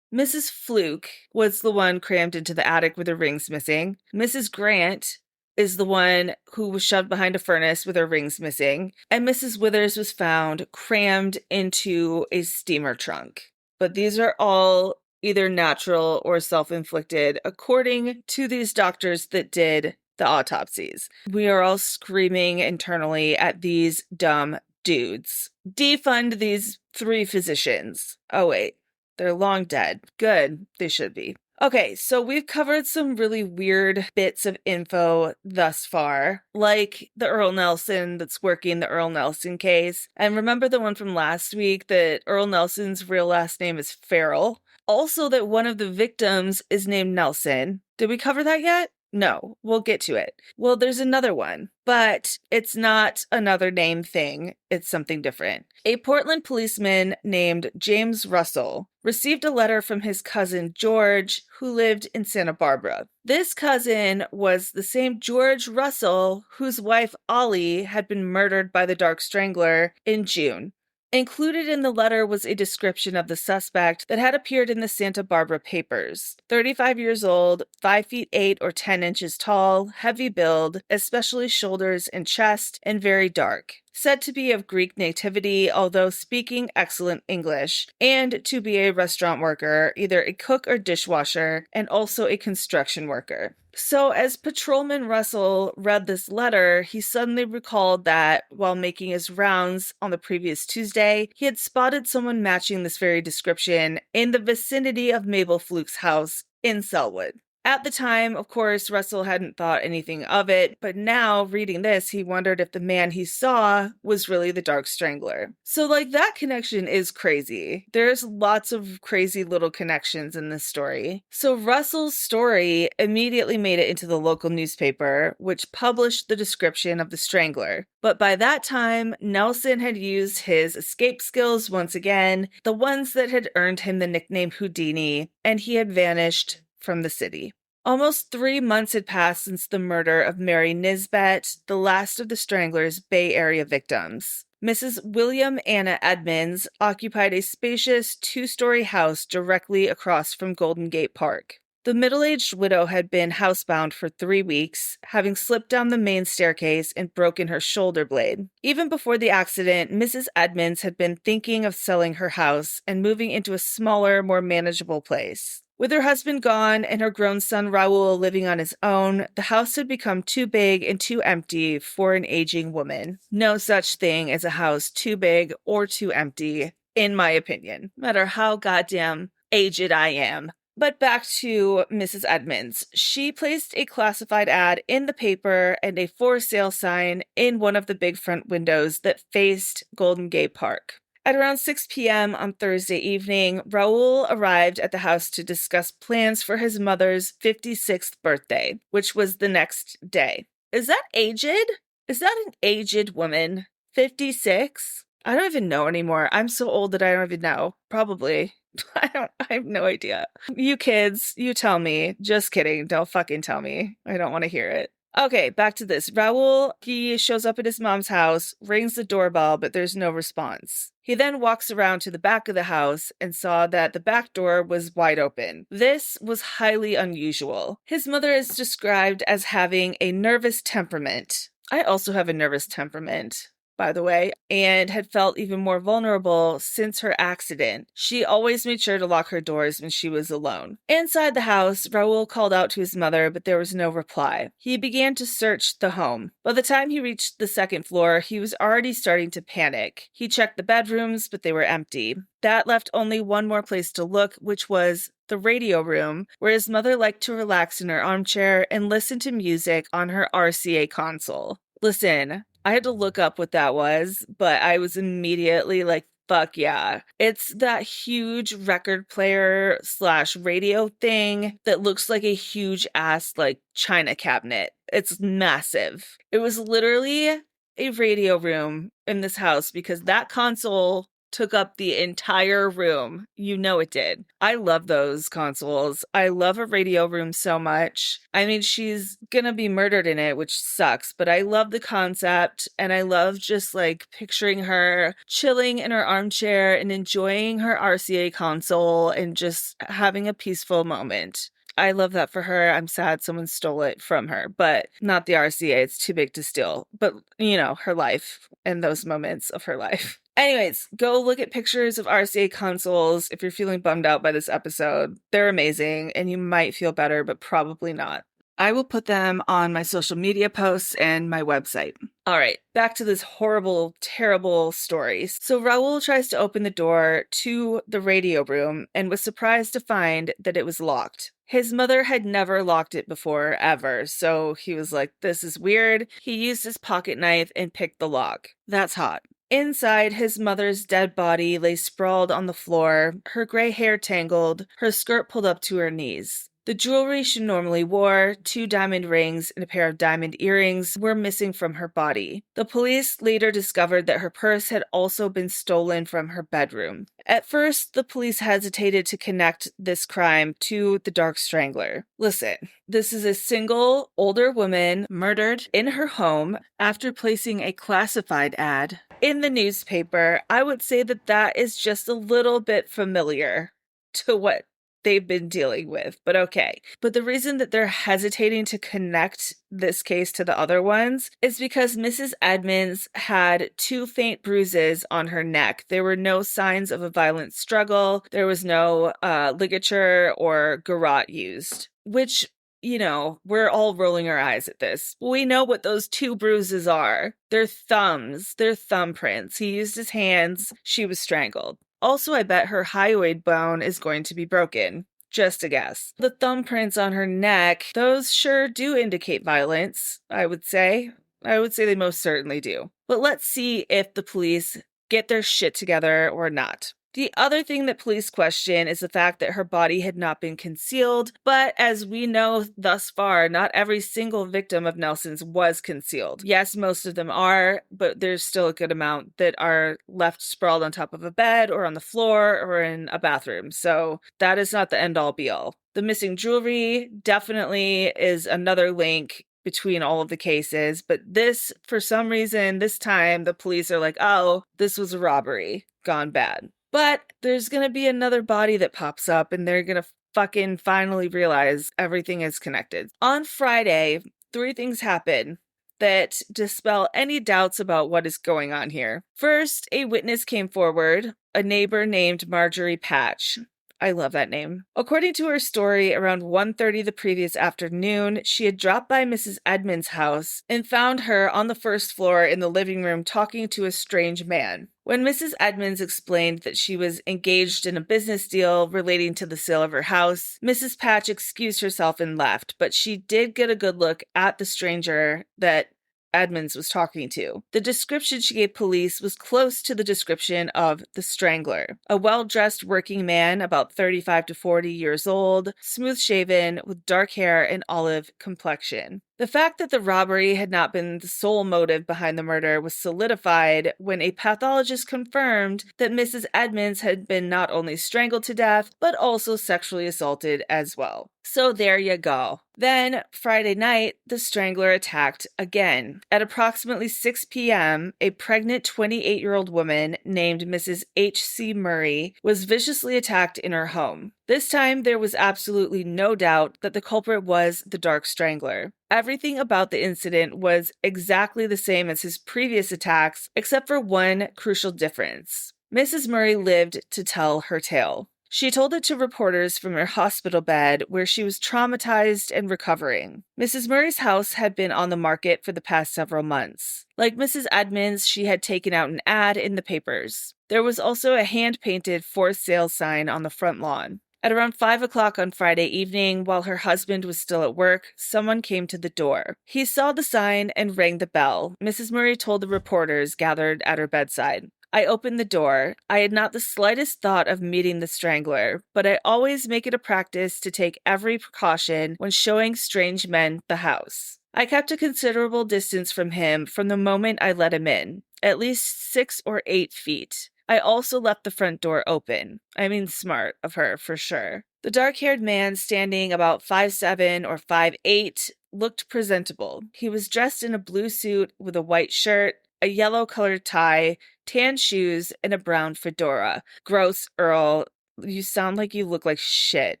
Mrs. Fluke was the one crammed into the attic with her rings missing. Mrs. Grant is the one who was shoved behind a furnace with her rings missing. And Mrs. Withers was found crammed into a steamer trunk. But these are all either natural or self-inflicted, according to these doctors that did the autopsies. We are all screaming internally at these dumb dudes. Defund these 3 physicians. Oh, wait. They're long dead. Good. They should be. Okay, so we've covered some really weird bits of info thus far, like the Earle Nelson that's working the Earle Nelson case. And remember the one from last week that Earle Nelson's real last name is Farrell? Also, that one of the victims is named Nelson. Did we cover that yet? No, we'll get to it. Well, there's another one, but it's not another name thing. It's something different. A Portland policeman named James Russell received a letter from his cousin George, who lived in Santa Barbara. This cousin was the same George Russell whose wife Ollie had been murdered by the Dark Strangler in June. Included in the letter was a description of the suspect that had appeared in the Santa Barbara papers. 35 years old, 5 feet 8 or 10 inches tall, heavy build, especially shoulders and chest, and very dark. Said to be of Greek nativity, although speaking excellent English, and to be a restaurant worker, either a cook or dishwasher, and also a construction worker. So as Patrolman Russell read this letter, he suddenly recalled that while making his rounds on the previous Tuesday, he had spotted someone matching this very description in the vicinity of Mabel Fluke's house in Selwood. At the time, of course, Russell hadn't thought anything of it, but now, reading this, he wondered if the man he saw was really the Dark Strangler. So, that connection is crazy. There's lots of crazy little connections in this story. So, Russell's story immediately made it into the local newspaper, which published the description of the Strangler. But by that time, Nelson had used his escape skills once again, the ones that had earned him the nickname Houdini, and he had vanished from the city. Almost 3 months had passed since the murder of Mary Nisbet, the last of the Strangler's Bay Area victims. Mrs. William Anna Edmonds occupied a spacious 2-story house directly across from Golden Gate Park. The middle-aged widow had been housebound for 3 weeks, having slipped down the main staircase and broken her shoulder blade. Even before the accident, Mrs. Edmonds had been thinking of selling her house and moving into a smaller, more manageable place. With her husband gone and her grown son Raoul living on his own, the house had become too big and too empty for an aging woman. No such thing as a house too big or too empty, in my opinion, no matter how goddamn aged I am. But back to Mrs. Edmonds. She placed a classified ad in the paper and a for sale sign in one of the big front windows that faced Golden Gate Park. At around 6 p.m. on Thursday evening, Raoul arrived at the house to discuss plans for his mother's 56th birthday, which was the next day. Is that aged? Is that an aged woman? 56? I don't even know anymore. I'm so old that I don't even know. Probably. I have no idea. You kids, you tell me. Just kidding. Don't fucking tell me. I don't want to hear it. Okay, back to this. Raoul, he shows up at his mom's house, rings the doorbell, but there's no response. He then walks around to the back of the house and saw that the back door was wide open. This was highly unusual. His mother is described as having a nervous temperament. I also have a nervous temperament, by the way, and had felt even more vulnerable since her accident. She always made sure to lock her doors when she was alone. Inside the house, Raoul called out to his mother, but there was no reply. He began to search the home. By the time he reached the second floor, he was already starting to panic. He checked the bedrooms, but they were empty. That left only one more place to look, which was the radio room, where his mother liked to relax in her armchair and listen to music on her RCA console. Listen, I had to look up what that was, but I was immediately like, fuck yeah. It's that huge record player / radio thing that looks like a huge ass china cabinet. It's massive. It was literally a radio room in this house because that console took up the entire room. You know it did. I love those consoles. I love a radio room so much. I mean, she's gonna be murdered in it, which sucks, but I love the concept, and I love just picturing her chilling in her armchair and enjoying her RCA console and just having a peaceful moment. I love that for her. I'm sad someone stole it from her, but not the RCA. It's too big to steal. But, her life and those moments of her life. Anyways, go look at pictures of RCA consoles if you're feeling bummed out by this episode. They're amazing, and you might feel better, but probably not. I will put them on my social media posts and my website. All right, back to this horrible, terrible story. So Raoul tries to open the door to the radio room and was surprised to find that it was locked. His mother had never locked it before, ever, so he was like, this is weird. He used his pocket knife and picked the lock. That's hot. Inside, his mother's dead body lay sprawled on the floor, her gray hair tangled, her skirt pulled up to her knees. The jewelry she normally wore, 2 diamond rings and a pair of diamond earrings, were missing from her body. The police later discovered that her purse had also been stolen from her bedroom. At first, the police hesitated to connect this crime to the Dark Strangler. Listen, this is a single, older woman murdered in her home after placing a classified ad in the newspaper. I would say that that is just a little bit familiar to what they've been dealing with, but okay. But the reason that they're hesitating to connect this case to the other ones is because Mrs. Edmonds had 2 faint bruises on her neck. There were no signs of a violent struggle. There was no ligature or garrote used, which, you know, we're all rolling our eyes at this. We know what those 2 bruises are. They're thumbs. They're thumbprints. He used his hands. She was strangled. Also, I bet her hyoid bone is going to be broken. Just a guess. The thumbprints on her neck, those sure do indicate violence, I would say. I would say they most certainly do. But let's see if the police get their shit together or not. The other thing that police question is the fact that her body had not been concealed, but as we know thus far, not every single victim of Nelson's was concealed. Yes, most of them are, but there's still a good amount that are left sprawled on top of a bed or on the floor or in a bathroom, so that is not the end-all be-all. The missing jewelry definitely is another link between all of the cases, but this, for some reason, this time, the police are like, oh, this was a robbery gone bad. But there's going to be another body that pops up and they're going to fucking finally realize everything is connected. On Friday, 3 things happen that dispel any doubts about what is going on here. First, a witness came forward, a neighbor named Marjorie Patch. I love that name. According to her story, around 1:30 the previous afternoon, she had dropped by Mrs. Edmonds' house and found her on the first floor in the living room talking to a strange man. When Mrs. Edmonds explained that she was engaged in a business deal relating to the sale of her house, Mrs. Patch excused herself and left, but she did get a good look at the stranger that Edmonds was talking to. The description she gave police was close to the description of the Strangler. A well-dressed working man, about 35 to 40 years old, smooth-shaven, with dark hair and olive complexion. The fact that the robbery had not been the sole motive behind the murder was solidified when a pathologist confirmed that Mrs. Edmonds had been not only strangled to death, but also sexually assaulted as well. So there you go. Then, Friday night, the Strangler attacked again. At approximately 6 p.m., a pregnant 28-year-old woman named Mrs. H.C. Murray was viciously attacked in her home. This time, there was absolutely no doubt that the culprit was the Dark Strangler. Everything about the incident was exactly the same as his previous attacks, except for one crucial difference. Mrs. Murray lived to tell her tale. She told it to reporters from her hospital bed where she was traumatized and recovering. Mrs. Murray's house had been on the market for the past several months. Like Mrs. Edmonds, she had taken out an ad in the papers. There was also a hand-painted for sale sign on the front lawn. At around 5 o'clock on Friday evening, while her husband was still at work, someone came to the door. He saw the sign and rang the bell. Mrs. Murray told the reporters gathered at her bedside. I opened the door. I had not the slightest thought of meeting the Strangler, but I always make it a practice to take every precaution when showing strange men the house. I kept a considerable distance from him from the moment I let him in, at least 6 or 8 feet. I also left the front door open. I mean, smart of her, for sure. The dark-haired man, standing about 5'7" or 5'8", looked presentable. He was dressed in a blue suit with a white shirt, a yellow-colored tie, tan shoes, and a brown fedora. Gross, Earle. You sound like you look like shit.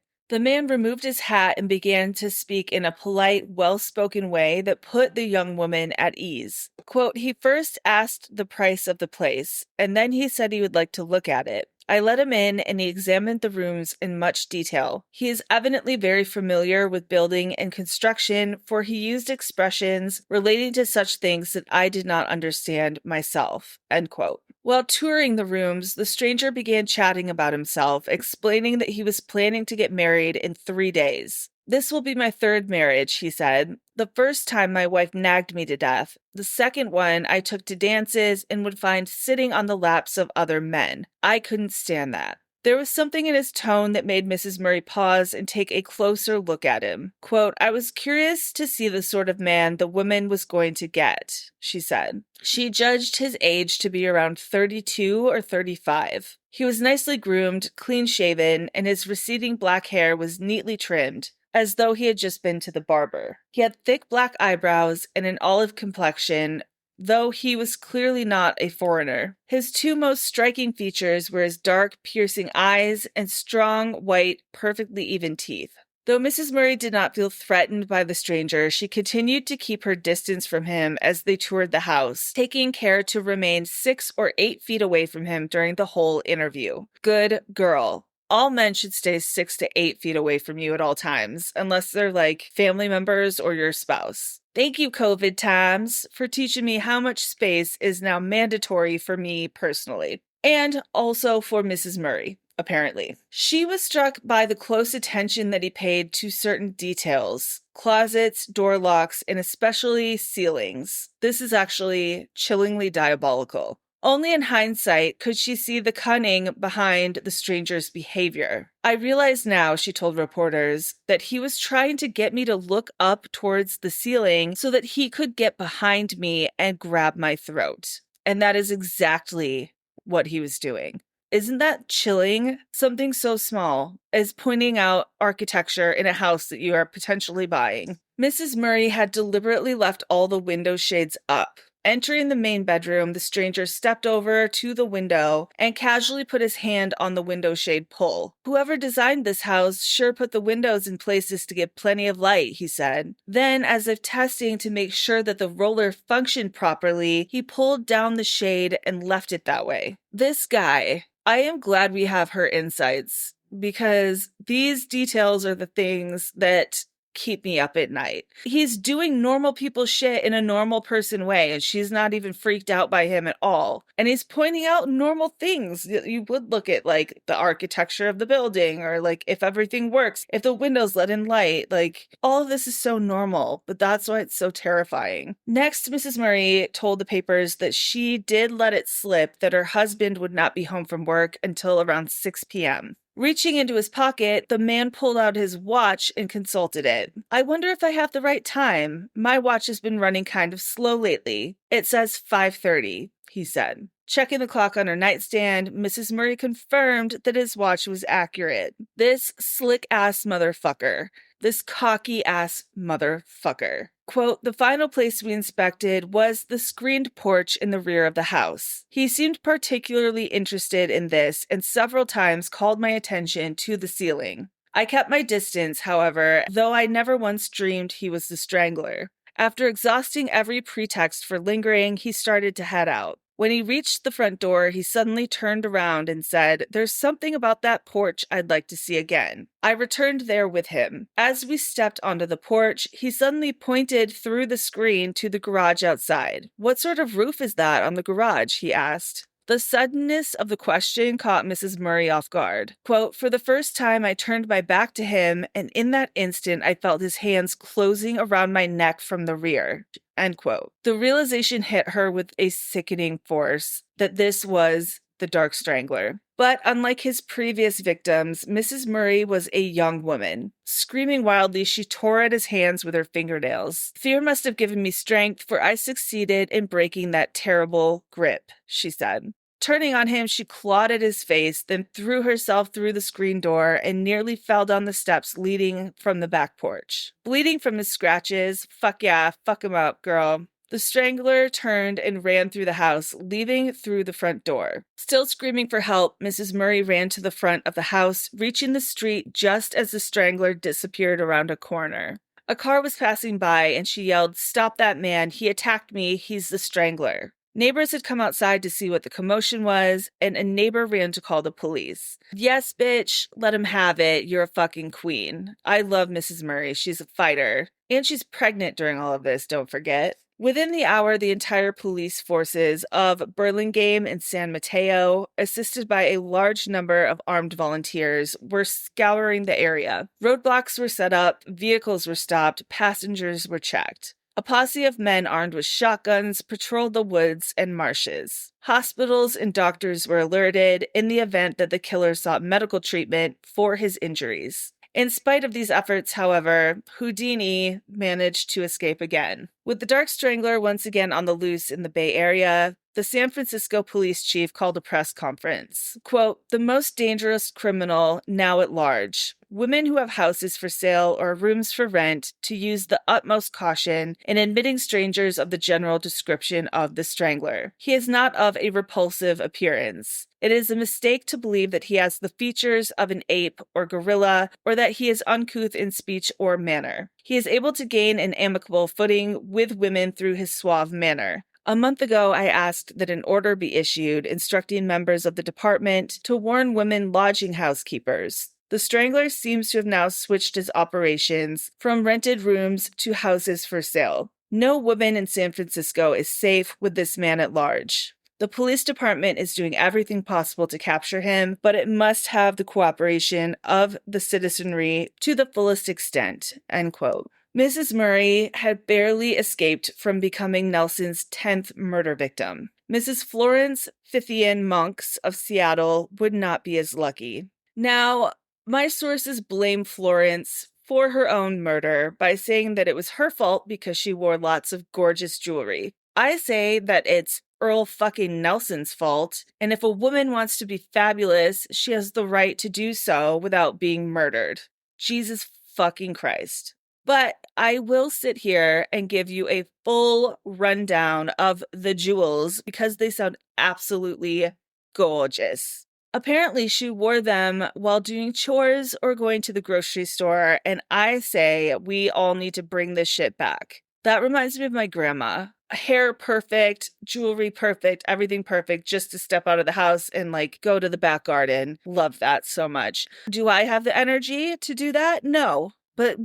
The man removed his hat and began to speak in a polite, well-spoken way that put the young woman at ease. Quote, he first asked the price of the place, and then he said he would like to look at it. I let him in, and he examined the rooms in much detail. He is evidently very familiar with building and construction, for he used expressions relating to such things that I did not understand myself. End quote. While touring the rooms, the stranger began chatting about himself, explaining that he was planning to get married in 3 days. "This will be my third marriage," he said. "The first time my wife nagged me to death. The second one I took to dances and would find sitting on the laps of other men. I couldn't stand that." There was something in his tone that made Mrs. Murray pause and take a closer look at him. Quote, "I was curious to see the sort of man the woman was going to get," she said. She judged his age to be around 32 or 35. He was nicely groomed, clean-shaven, and his receding black hair was neatly trimmed, as though he had just been to the barber. He had thick black eyebrows and an olive complexion, though he was clearly not a foreigner. His two most striking features were his dark, piercing eyes and strong, white, perfectly even teeth. Though Mrs. Murray did not feel threatened by the stranger, she continued to keep her distance from him as they toured the house, taking care to remain 6 or 8 feet away from him during the whole interview. Good girl. All men should stay 6 to 8 feet away from you at all times, unless they're like family members or your spouse. Thank you, COVID times, for teaching me how much space is now mandatory for me personally. And also for Mrs. Murray, apparently. She was struck by the close attention that he paid to certain details. Closets, door locks, and especially ceilings. This is actually chillingly diabolical. Only in hindsight could she see the cunning behind the stranger's behavior. "I realize now," she told reporters, "that he was trying to get me to look up towards the ceiling so that he could get behind me and grab my throat." And that is exactly what he was doing. Isn't that chilling? Something so small as pointing out architecture in a house that you are potentially buying. Mrs. Murray had deliberately left all the window shades up. Entering the main bedroom, the stranger stepped over to the window and casually put his hand on the window shade pull. "Whoever designed this house sure put the windows in places to get plenty of light," he said. Then, as if testing to make sure that the roller functioned properly, he pulled down the shade and left it that way. This guy, I am glad we have her insights, because these details are the things that keep me up at night. He's doing normal people shit in a normal person way, and she's not even freaked out by him at all. And he's pointing out normal things. You would look at, like, the architecture of the building, or, like, if everything works, if the windows let in light. Like, all of this is so normal, but that's why it's so terrifying. Next, Mrs. Murray told the papers that she did let it slip that her husband would not be home from work until around 6 p.m. Reaching into his pocket, the man pulled out his watch and consulted it. "I wonder if I have the right time. My watch has been running kind of slow lately. It says 5:30, he said. Checking the clock on her nightstand, Mrs. Murray confirmed that his watch was accurate. This slick-ass motherfucker. This cocky-ass motherfucker. Quote, "The final place we inspected was the screened porch in the rear of the house. He seemed particularly interested in this and several times called my attention to the ceiling. I kept my distance, however, though I never once dreamed he was the strangler. After exhausting every pretext for lingering, he started to head out. When he reached the front door, he suddenly turned around and said, 'There's something about that porch I'd like to see again.' I returned there with him. As we stepped onto the porch, he suddenly pointed through the screen to the garage outside. 'What sort of roof is that on the garage?' he asked. The suddenness of the question caught Mrs. Murray off guard. Quote, 'For the first time, I turned my back to him, and in that instant, I felt his hands closing around my neck from the rear.' End quote. The realization hit her with a sickening force that this was the Dark Strangler. But unlike his previous victims, Mrs. Murray was a young woman. Screaming wildly, she tore at his hands with her fingernails. 'Fear must have given me strength, for I succeeded in breaking that terrible grip,' she said. Turning on him, she clawed at his face, then threw herself through the screen door and nearly fell down the steps leading from the back porch. Bleeding from his scratches, fuck yeah, fuck him up, girl. The strangler turned and ran through the house, leaving through the front door. Still screaming for help, Mrs. Murray ran to the front of the house, reaching the street just as the strangler disappeared around a corner. A car was passing by, and she yelled, 'Stop that man, he attacked me, he's the strangler.' Neighbors had come outside to see what the commotion was, and a neighbor ran to call the police. Yes, bitch, let him have it, you're a fucking queen. I love Mrs. Murray, she's a fighter. And she's pregnant during all of this, don't forget. Within the hour, the entire police forces of Burlingame and San Mateo, assisted by a large number of armed volunteers, were scouring the area. Roadblocks were set up, vehicles were stopped, passengers were checked. A posse of men armed with shotguns patrolled the woods and marshes. Hospitals and doctors were alerted in the event that the killer sought medical treatment for his injuries. In spite of these efforts, however, Houdini managed to escape again. With the Dark Strangler once again on the loose in the Bay Area, the San Francisco police chief called a press conference. Quote, "The most dangerous criminal now at large. Women who have houses for sale or rooms for rent to use the utmost caution in admitting strangers of the general description of the Strangler. He is not of a repulsive appearance. It is a mistake to believe that he has the features of an ape or gorilla, or that he is uncouth in speech or manner. He is able to gain an amicable footing with women through his suave manner. A month ago, I asked that an order be issued instructing members of the department to warn women lodging housekeepers. The Strangler seems to have now switched his operations from rented rooms to houses for sale. No woman in San Francisco is safe with this man at large. The police department is doing everything possible to capture him, but it must have the cooperation of the citizenry to the fullest extent." End quote. Mrs. Murray had barely escaped from becoming Nelson's 10th murder victim. Mrs. Florence Fithian Monks of Seattle would not be as lucky. Now, my sources blame Florence for her own murder by saying that it was her fault because she wore lots of gorgeous jewelry. I say that it's Earle fucking Nelson's fault, and if a woman wants to be fabulous, she has the right to do so without being murdered. Jesus fucking Christ. But I will sit here and give you a full rundown of the jewels because they sound absolutely gorgeous. Apparently, she wore them while doing chores or going to the grocery store, and I say we all need to bring this shit back. That reminds me of my grandma. Hair perfect, jewelry perfect, everything perfect, just to step out of the house and go to the back garden. Love that so much. Do I have the energy to do that? No. But,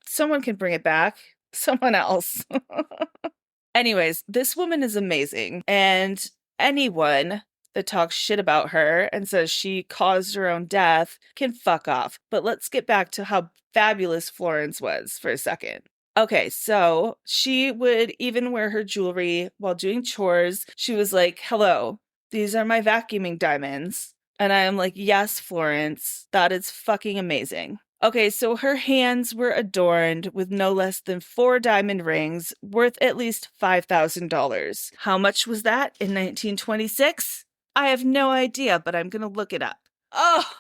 someone can bring it back. Someone else. Anyways, this woman is amazing. And anyone that talks shit about her and says she caused her own death can fuck off. But let's get back to how fabulous Florence was for a second. Okay, so she would even wear her jewelry while doing chores. She was like, "Hello, these are my vacuuming diamonds." And I am like, "Yes, Florence, that is fucking amazing." Okay, so her hands were adorned with no less than 4 diamond rings worth at least $5,000. How much was that in 1926? I have no idea, but I'm going to look it up. Oh,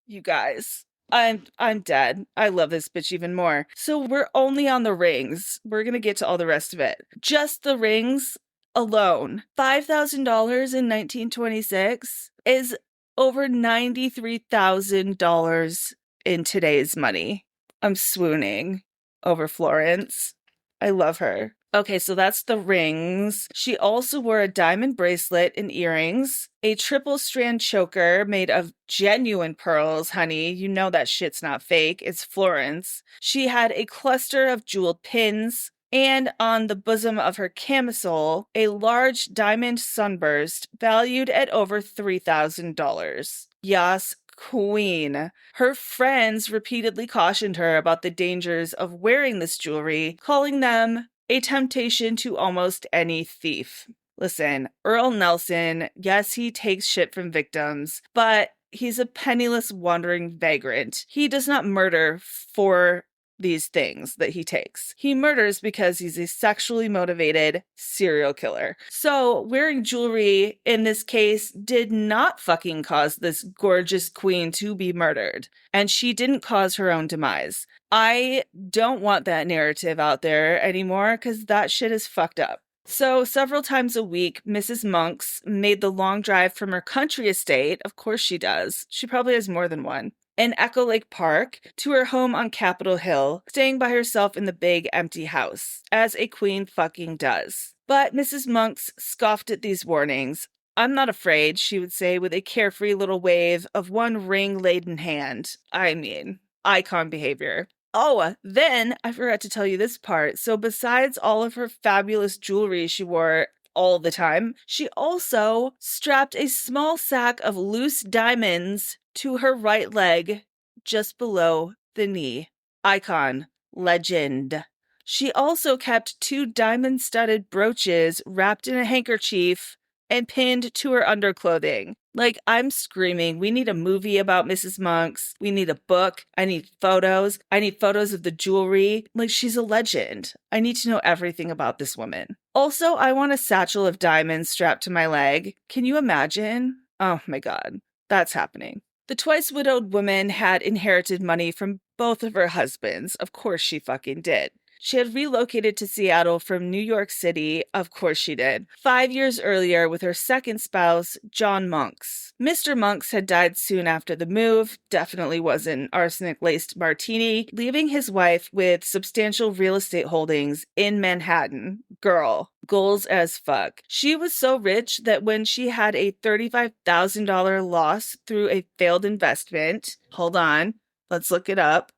you guys. I'm dead. I love this bitch even more. So we're only on the rings. We're going to get to all the rest of it. Just the rings alone. $5,000 in 1926 is over $93,000 in today's money. I'm swooning over Florence. I love her. Okay, so that's the rings. She also wore a diamond bracelet and earrings, a triple strand choker made of genuine pearls, honey. You know that shit's not fake. It's Florence. She had a cluster of jeweled pins, and on the bosom of her camisole, a large diamond sunburst valued at over $3,000. Yas, queen. Her friends repeatedly cautioned her about the dangers of wearing this jewelry, calling them a temptation to almost any thief. Listen, Earle Nelson, yes, he takes shit from victims, but he's a penniless wandering vagrant. He does not murder for these things that he takes. He murders because he's a sexually motivated serial killer. So wearing jewelry in this case did not fucking cause this gorgeous queen to be murdered. And she didn't cause her own demise. I don't want that narrative out there anymore because that shit is fucked up. So several times a week, Mrs. Monks made the long drive from her country estate, of course she does, she probably has more than one, in Echo Lake Park to her home on Capitol Hill, staying by herself in the big empty house, as a queen fucking does. But Mrs. Monks scoffed at these warnings. "I'm not afraid," she would say with a carefree little wave of one ring-laden hand. I mean, icon behavior. Oh, then I forgot to tell you this part. So besides all of her fabulous jewelry she wore all the time, she also strapped a small sack of loose diamonds to her right leg just below the knee. Icon. Legend. She also kept 2 diamond-studded brooches wrapped in a handkerchief and pinned to her underclothing. Like, I'm screaming, we need a movie about Mrs. Monks. We need a book. I need photos. I need photos of the jewelry. Like, she's a legend. I need to know everything about this woman. Also, I want a satchel of diamonds strapped to my leg. Can you imagine? Oh my God, that's happening. The twice-widowed woman had inherited money from both of her husbands. Of course she fucking did. She had relocated to Seattle from New York City, of course she did, 5 years earlier with her second spouse, John Monks. Mr. Monks had died soon after the move, definitely was an arsenic-laced martini, leaving his wife with substantial real estate holdings in Manhattan. Girl, goals as fuck. She was so rich that when she had a $35,000 loss through a failed investment, hold on, let's look it up.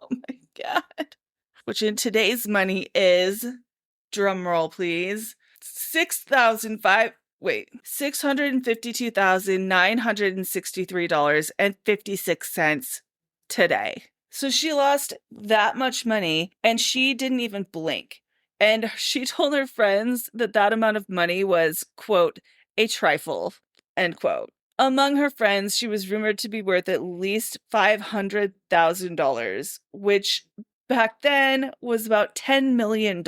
Oh my God. Which in today's money is, drumroll please, $652,963.56 today. So she lost that much money and she didn't even blink. And she told her friends that that amount of money was, quote, a trifle, end quote. Among her friends, she was rumored to be worth at least $500,000, which back then was about $10 million.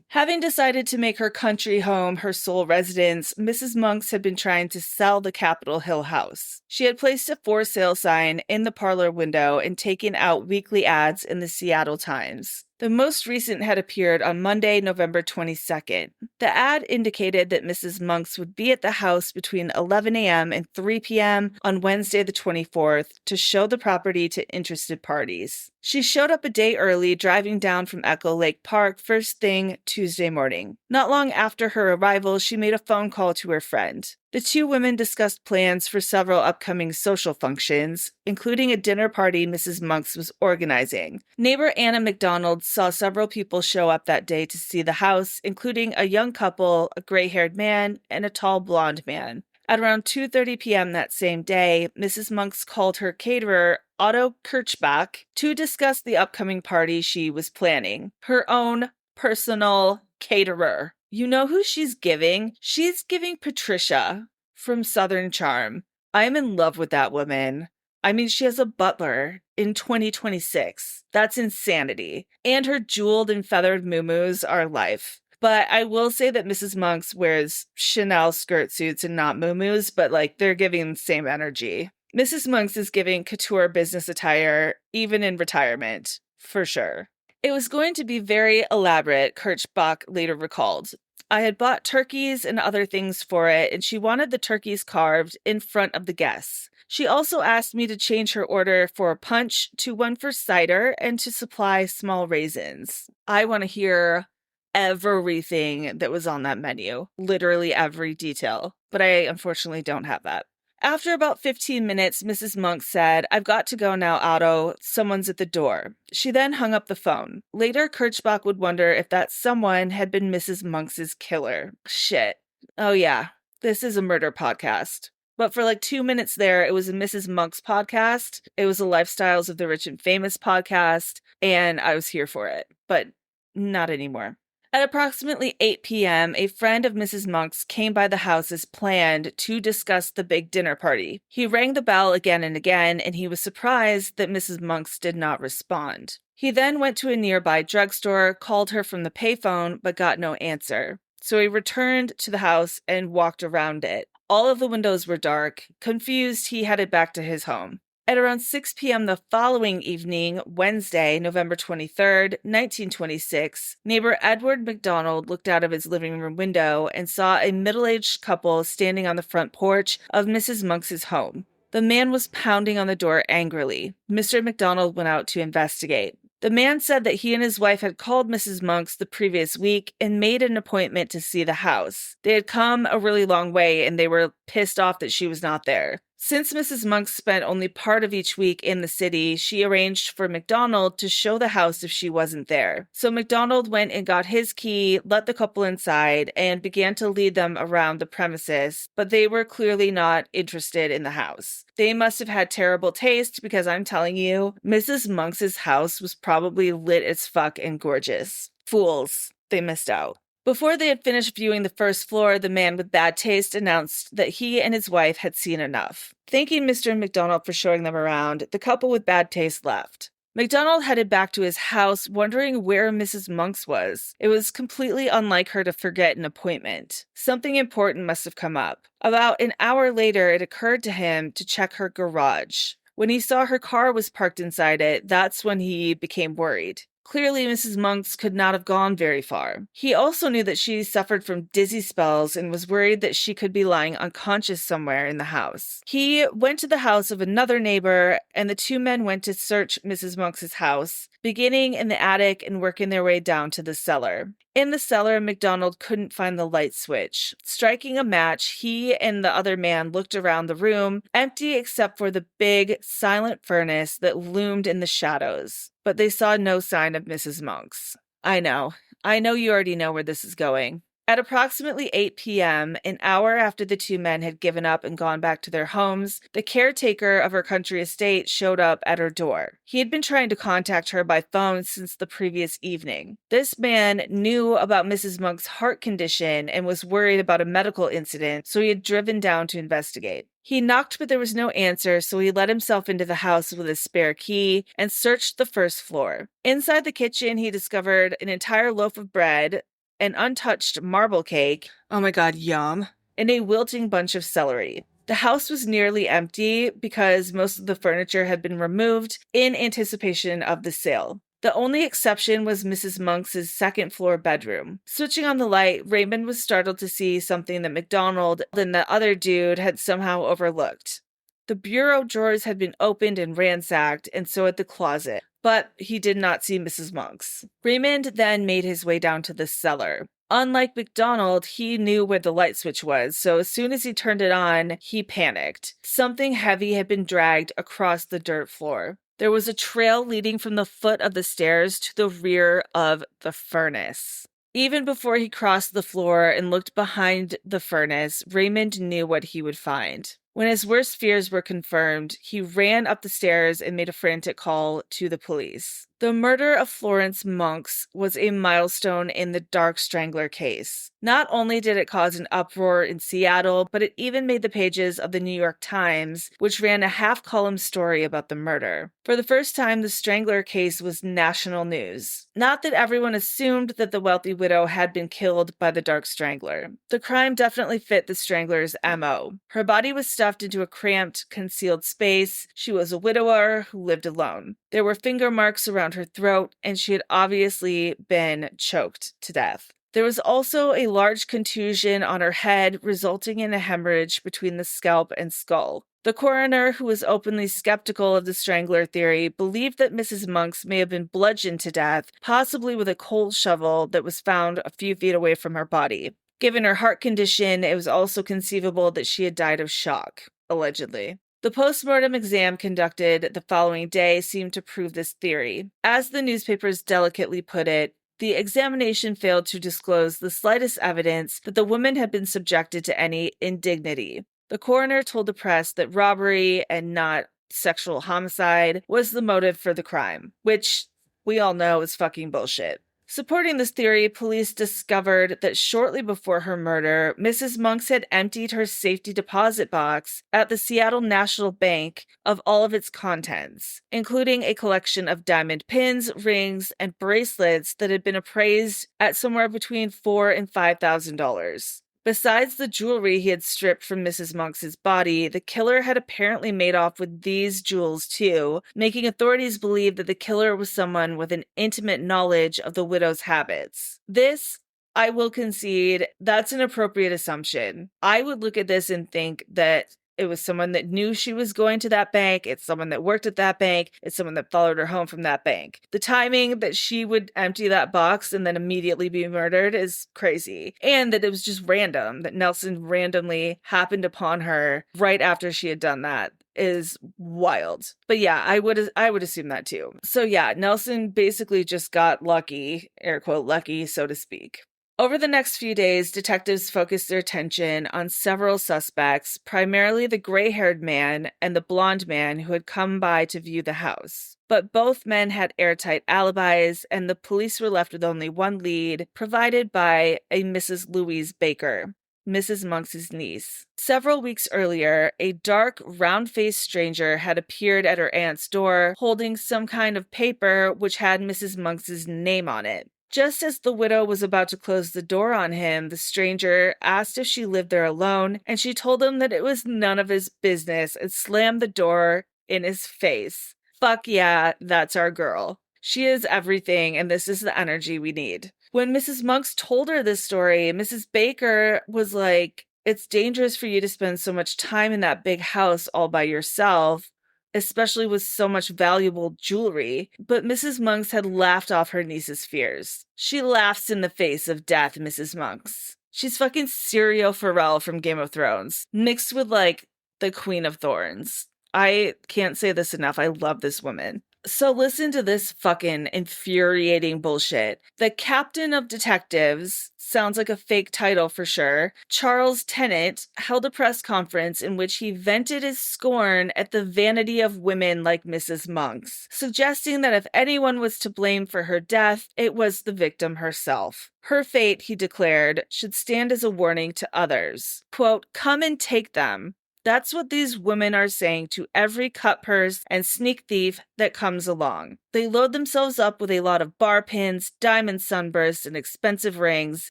Having decided to make her country home her sole residence, Mrs. Monks had been trying to sell the Capitol Hill house. She had placed a for sale sign in the parlor window and taken out weekly ads in the Seattle Times. The most recent had appeared on Monday, November 22nd. The ad indicated that Mrs. Monks would be at the house between 11 a.m. and 3 p.m. on Wednesday the 24th to show the property to interested parties. She showed up a day early, driving down from Echo Lake Park first thing Tuesday morning. Not long after her arrival, she made a phone call to her friend. The two women discussed plans for several upcoming social functions, including a dinner party Mrs. Monks was organizing. Neighbor Anna McDonald saw several people show up that day to see the house, including a young couple, a gray-haired man, and a tall blonde man. At around 2:30 p.m. that same day, Mrs. Monks called her caterer, Otto Kirchbach, to discuss the upcoming party she was planning. Her own personal caterer. You know who she's giving? She's giving Patricia from Southern Charm. I'm in love with that woman. I mean, she has a butler in 2026. That's insanity. And her jeweled and feathered muumuus are life. But I will say that Mrs. Monks wears Chanel skirt suits and not muumuus, but like they're giving the same energy. Mrs. Monks is giving couture business attire, even in retirement, for sure. It was going to be very elaborate, Kirchbach later recalled. I had bought turkeys and other things for it, and she wanted the turkeys carved in front of the guests. She also asked me to change her order for punch to one for cider and to supply small raisins. I want to hear everything that was on that menu, literally every detail, but I unfortunately don't have that. After about 15 minutes, Mrs. Monks said, "I've got to go now, Otto. Someone's at the door." She then hung up the phone. Later, Kirchbach would wonder if that someone had been Mrs. Monks's killer. Shit. Oh yeah, this is a murder podcast. But for like 2 minutes there, it was a Mrs. Monks podcast. It was a Lifestyles of the Rich and Famous podcast, and I was here for it. But not anymore. At approximately 8 p.m., a friend of Mrs. Monks came by the house as planned to discuss the big dinner party. He rang the bell again and again, and he was surprised that Mrs. Monks did not respond. He then went to a nearby drugstore, called her from the payphone, but got no answer. So he returned to the house and walked around it. All of the windows were dark. Confused, he headed back to his home. At around 6 p.m. the following evening, Wednesday, November 23rd, 1926, neighbor Edward McDonald looked out of his living room window and saw a middle-aged couple standing on the front porch of Mrs. Monks's home. The man was pounding on the door angrily. Mr. McDonald went out to investigate. The man said that he and his wife had called Mrs. Monks the previous week and made an appointment to see the house. They had come a really long way and they were pissed off that she was not there. Since Mrs. Monks spent only part of each week in the city, she arranged for MacDonald to show the house if she wasn't there. So MacDonald went and got his key, let the couple inside, and began to lead them around the premises, but they were clearly not interested in the house. They must have had terrible taste because I'm telling you, Mrs. Monks's house was probably lit as fuck and gorgeous. Fools. They missed out. Before they had finished viewing the first floor, the man with bad taste announced that he and his wife had seen enough. Thanking Mr. MacDonald for showing them around, the couple with bad taste left. MacDonald headed back to his house, wondering where Mrs. Monks was. It was completely unlike her to forget an appointment. Something important must have come up. About an hour later, it occurred to him to check her garage. When he saw her car was parked inside it, that's when he became worried. Clearly, Mrs. Monks could not have gone very far. He also knew that she suffered from dizzy spells and was worried that she could be lying unconscious somewhere in the house. He went to the house of another neighbor, and the two men went to search Mrs. Monks's house, beginning in the attic and working their way down to the cellar. In the cellar, MacDonald couldn't find the light switch. Striking a match, he and the other man looked around the room, empty except for the big, silent furnace that loomed in the shadows. But they saw no sign of Mrs. Monks. I know you already know where this is going. At approximately 8 p.m., an hour after the two men had given up and gone back to their homes, the caretaker of her country estate showed up at her door. He had been trying to contact her by phone since the previous evening. This man knew about Mrs. Monk's heart condition and was worried about a medical incident, so he had driven down to investigate. He knocked, but there was no answer, so he let himself into the house with a spare key and searched the first floor. Inside the kitchen, he discovered an entire loaf of bread, an untouched marble cake, oh my god, yum, and a wilting bunch of celery. The house was nearly empty because most of the furniture had been removed in anticipation of the sale. The only exception was Mrs. Monks's second-floor bedroom. Switching on the light, Raymond was startled to see something that MacDonald and the other dude had somehow overlooked. The bureau drawers had been opened and ransacked, and so had the closet. But he did not see Mrs. Monks. Raymond then made his way down to the cellar. Unlike MacDonald, he knew where the light switch was, so as soon as he turned it on, he panicked. Something heavy had been dragged across the dirt floor. There was a trail leading from the foot of the stairs to the rear of the furnace. Even before he crossed the floor and looked behind the furnace, Raymond knew what he would find. When his worst fears were confirmed, he ran up the stairs and made a frantic call to the police. The murder of Florence Monks was a milestone in the Dark Strangler case. Not only did it cause an uproar in Seattle, but it even made the pages of the New York Times, which ran a half-column story about the murder. For the first time, the Strangler case was national news. Not that everyone assumed that the wealthy widow had been killed by the Dark Strangler. The crime definitely fit the Strangler's MO. Her body was stuffed into a cramped, concealed space. She was a widower who lived alone. There were finger marks around her throat, and she had obviously been choked to death. There was also a large contusion on her head, resulting in a hemorrhage between the scalp and skull. The coroner, who was openly skeptical of the Strangler theory, believed that Mrs. Monks may have been bludgeoned to death, possibly with a coal shovel that was found a few feet away from her body. Given her heart condition, it was also conceivable that she had died of shock, allegedly. The post-mortem exam conducted the following day seemed to prove this theory. As the newspapers delicately put it, the examination failed to disclose the slightest evidence that the woman had been subjected to any indignity. The coroner told the press that robbery and not sexual homicide was the motive for the crime, which we all know is fucking bullshit. Supporting this theory, police discovered that shortly before her murder, Mrs. Monks had emptied her safety deposit box at the Seattle National Bank of all of its contents, including a collection of diamond pins, rings, and bracelets that had been appraised at somewhere between $4,000 and $5,000. Besides the jewelry he had stripped from Mrs. Monks's body, the killer had apparently made off with these jewels too, making authorities believe that the killer was someone with an intimate knowledge of the widow's habits. This, I will concede, that's an appropriate assumption. I would look at this and think that It was someone that knew she was going to that bank. It's someone that worked at that bank. It's someone that followed her home from that bank. The timing that she would empty that box and then immediately be murdered is crazy. And that it was just random, that Nelson randomly happened upon her right after she had done that is wild. But yeah, I would assume that too. So yeah, Nelson basically just got lucky, air quote lucky, so to speak. Over the next few days, detectives focused their attention on several suspects, primarily the gray-haired man and the blonde man who had come by to view the house. But both men had airtight alibis, and the police were left with only one lead, provided by a Mrs. Louise Baker, Mrs. Monks's niece. Several weeks earlier, a dark, round-faced stranger had appeared at her aunt's door, holding some kind of paper which had Mrs. Monks's name on it. Just as the widow was about to close the door on him, the stranger asked if she lived there alone, and she told him that it was none of his business and slammed the door in his face. Fuck yeah, that's our girl. She is everything, and this is the energy we need. When Mrs. Monks told her this story, Mrs. Baker was like, it's dangerous for you to spend so much time in that big house all by yourself, especially with so much valuable jewelry. But Mrs. Monks had laughed off her niece's fears. She laughs in the face of death, Mrs. Monks. She's fucking Syrio Forel from Game of Thrones, mixed with, like, the Queen of Thorns. I can't say this enough. I love this woman. So listen to this fucking infuriating bullshit. The captain of detectives, sounds like a fake title for sure, Charles Tennant, held a press conference in which he vented his scorn at the vanity of women like Mrs. Monks, suggesting that if anyone was to blame for her death, it was the victim herself. Her fate, he declared, should stand as a warning to others. Quote, come and take them. That's what these women are saying to every cut purse and sneak thief that comes along. They load themselves up with a lot of bar pins, diamond sunbursts, and expensive rings,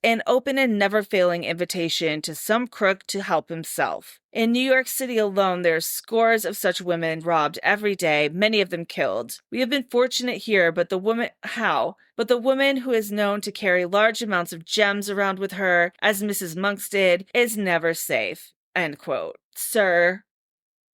and open a never-failing invitation to some crook to help himself. In New York City alone, there are scores of such women robbed every day, many of them killed. We have been fortunate here, but the woman who is known to carry large amounts of gems around with her, as Mrs. Monks did, is never safe. End quote. Sir,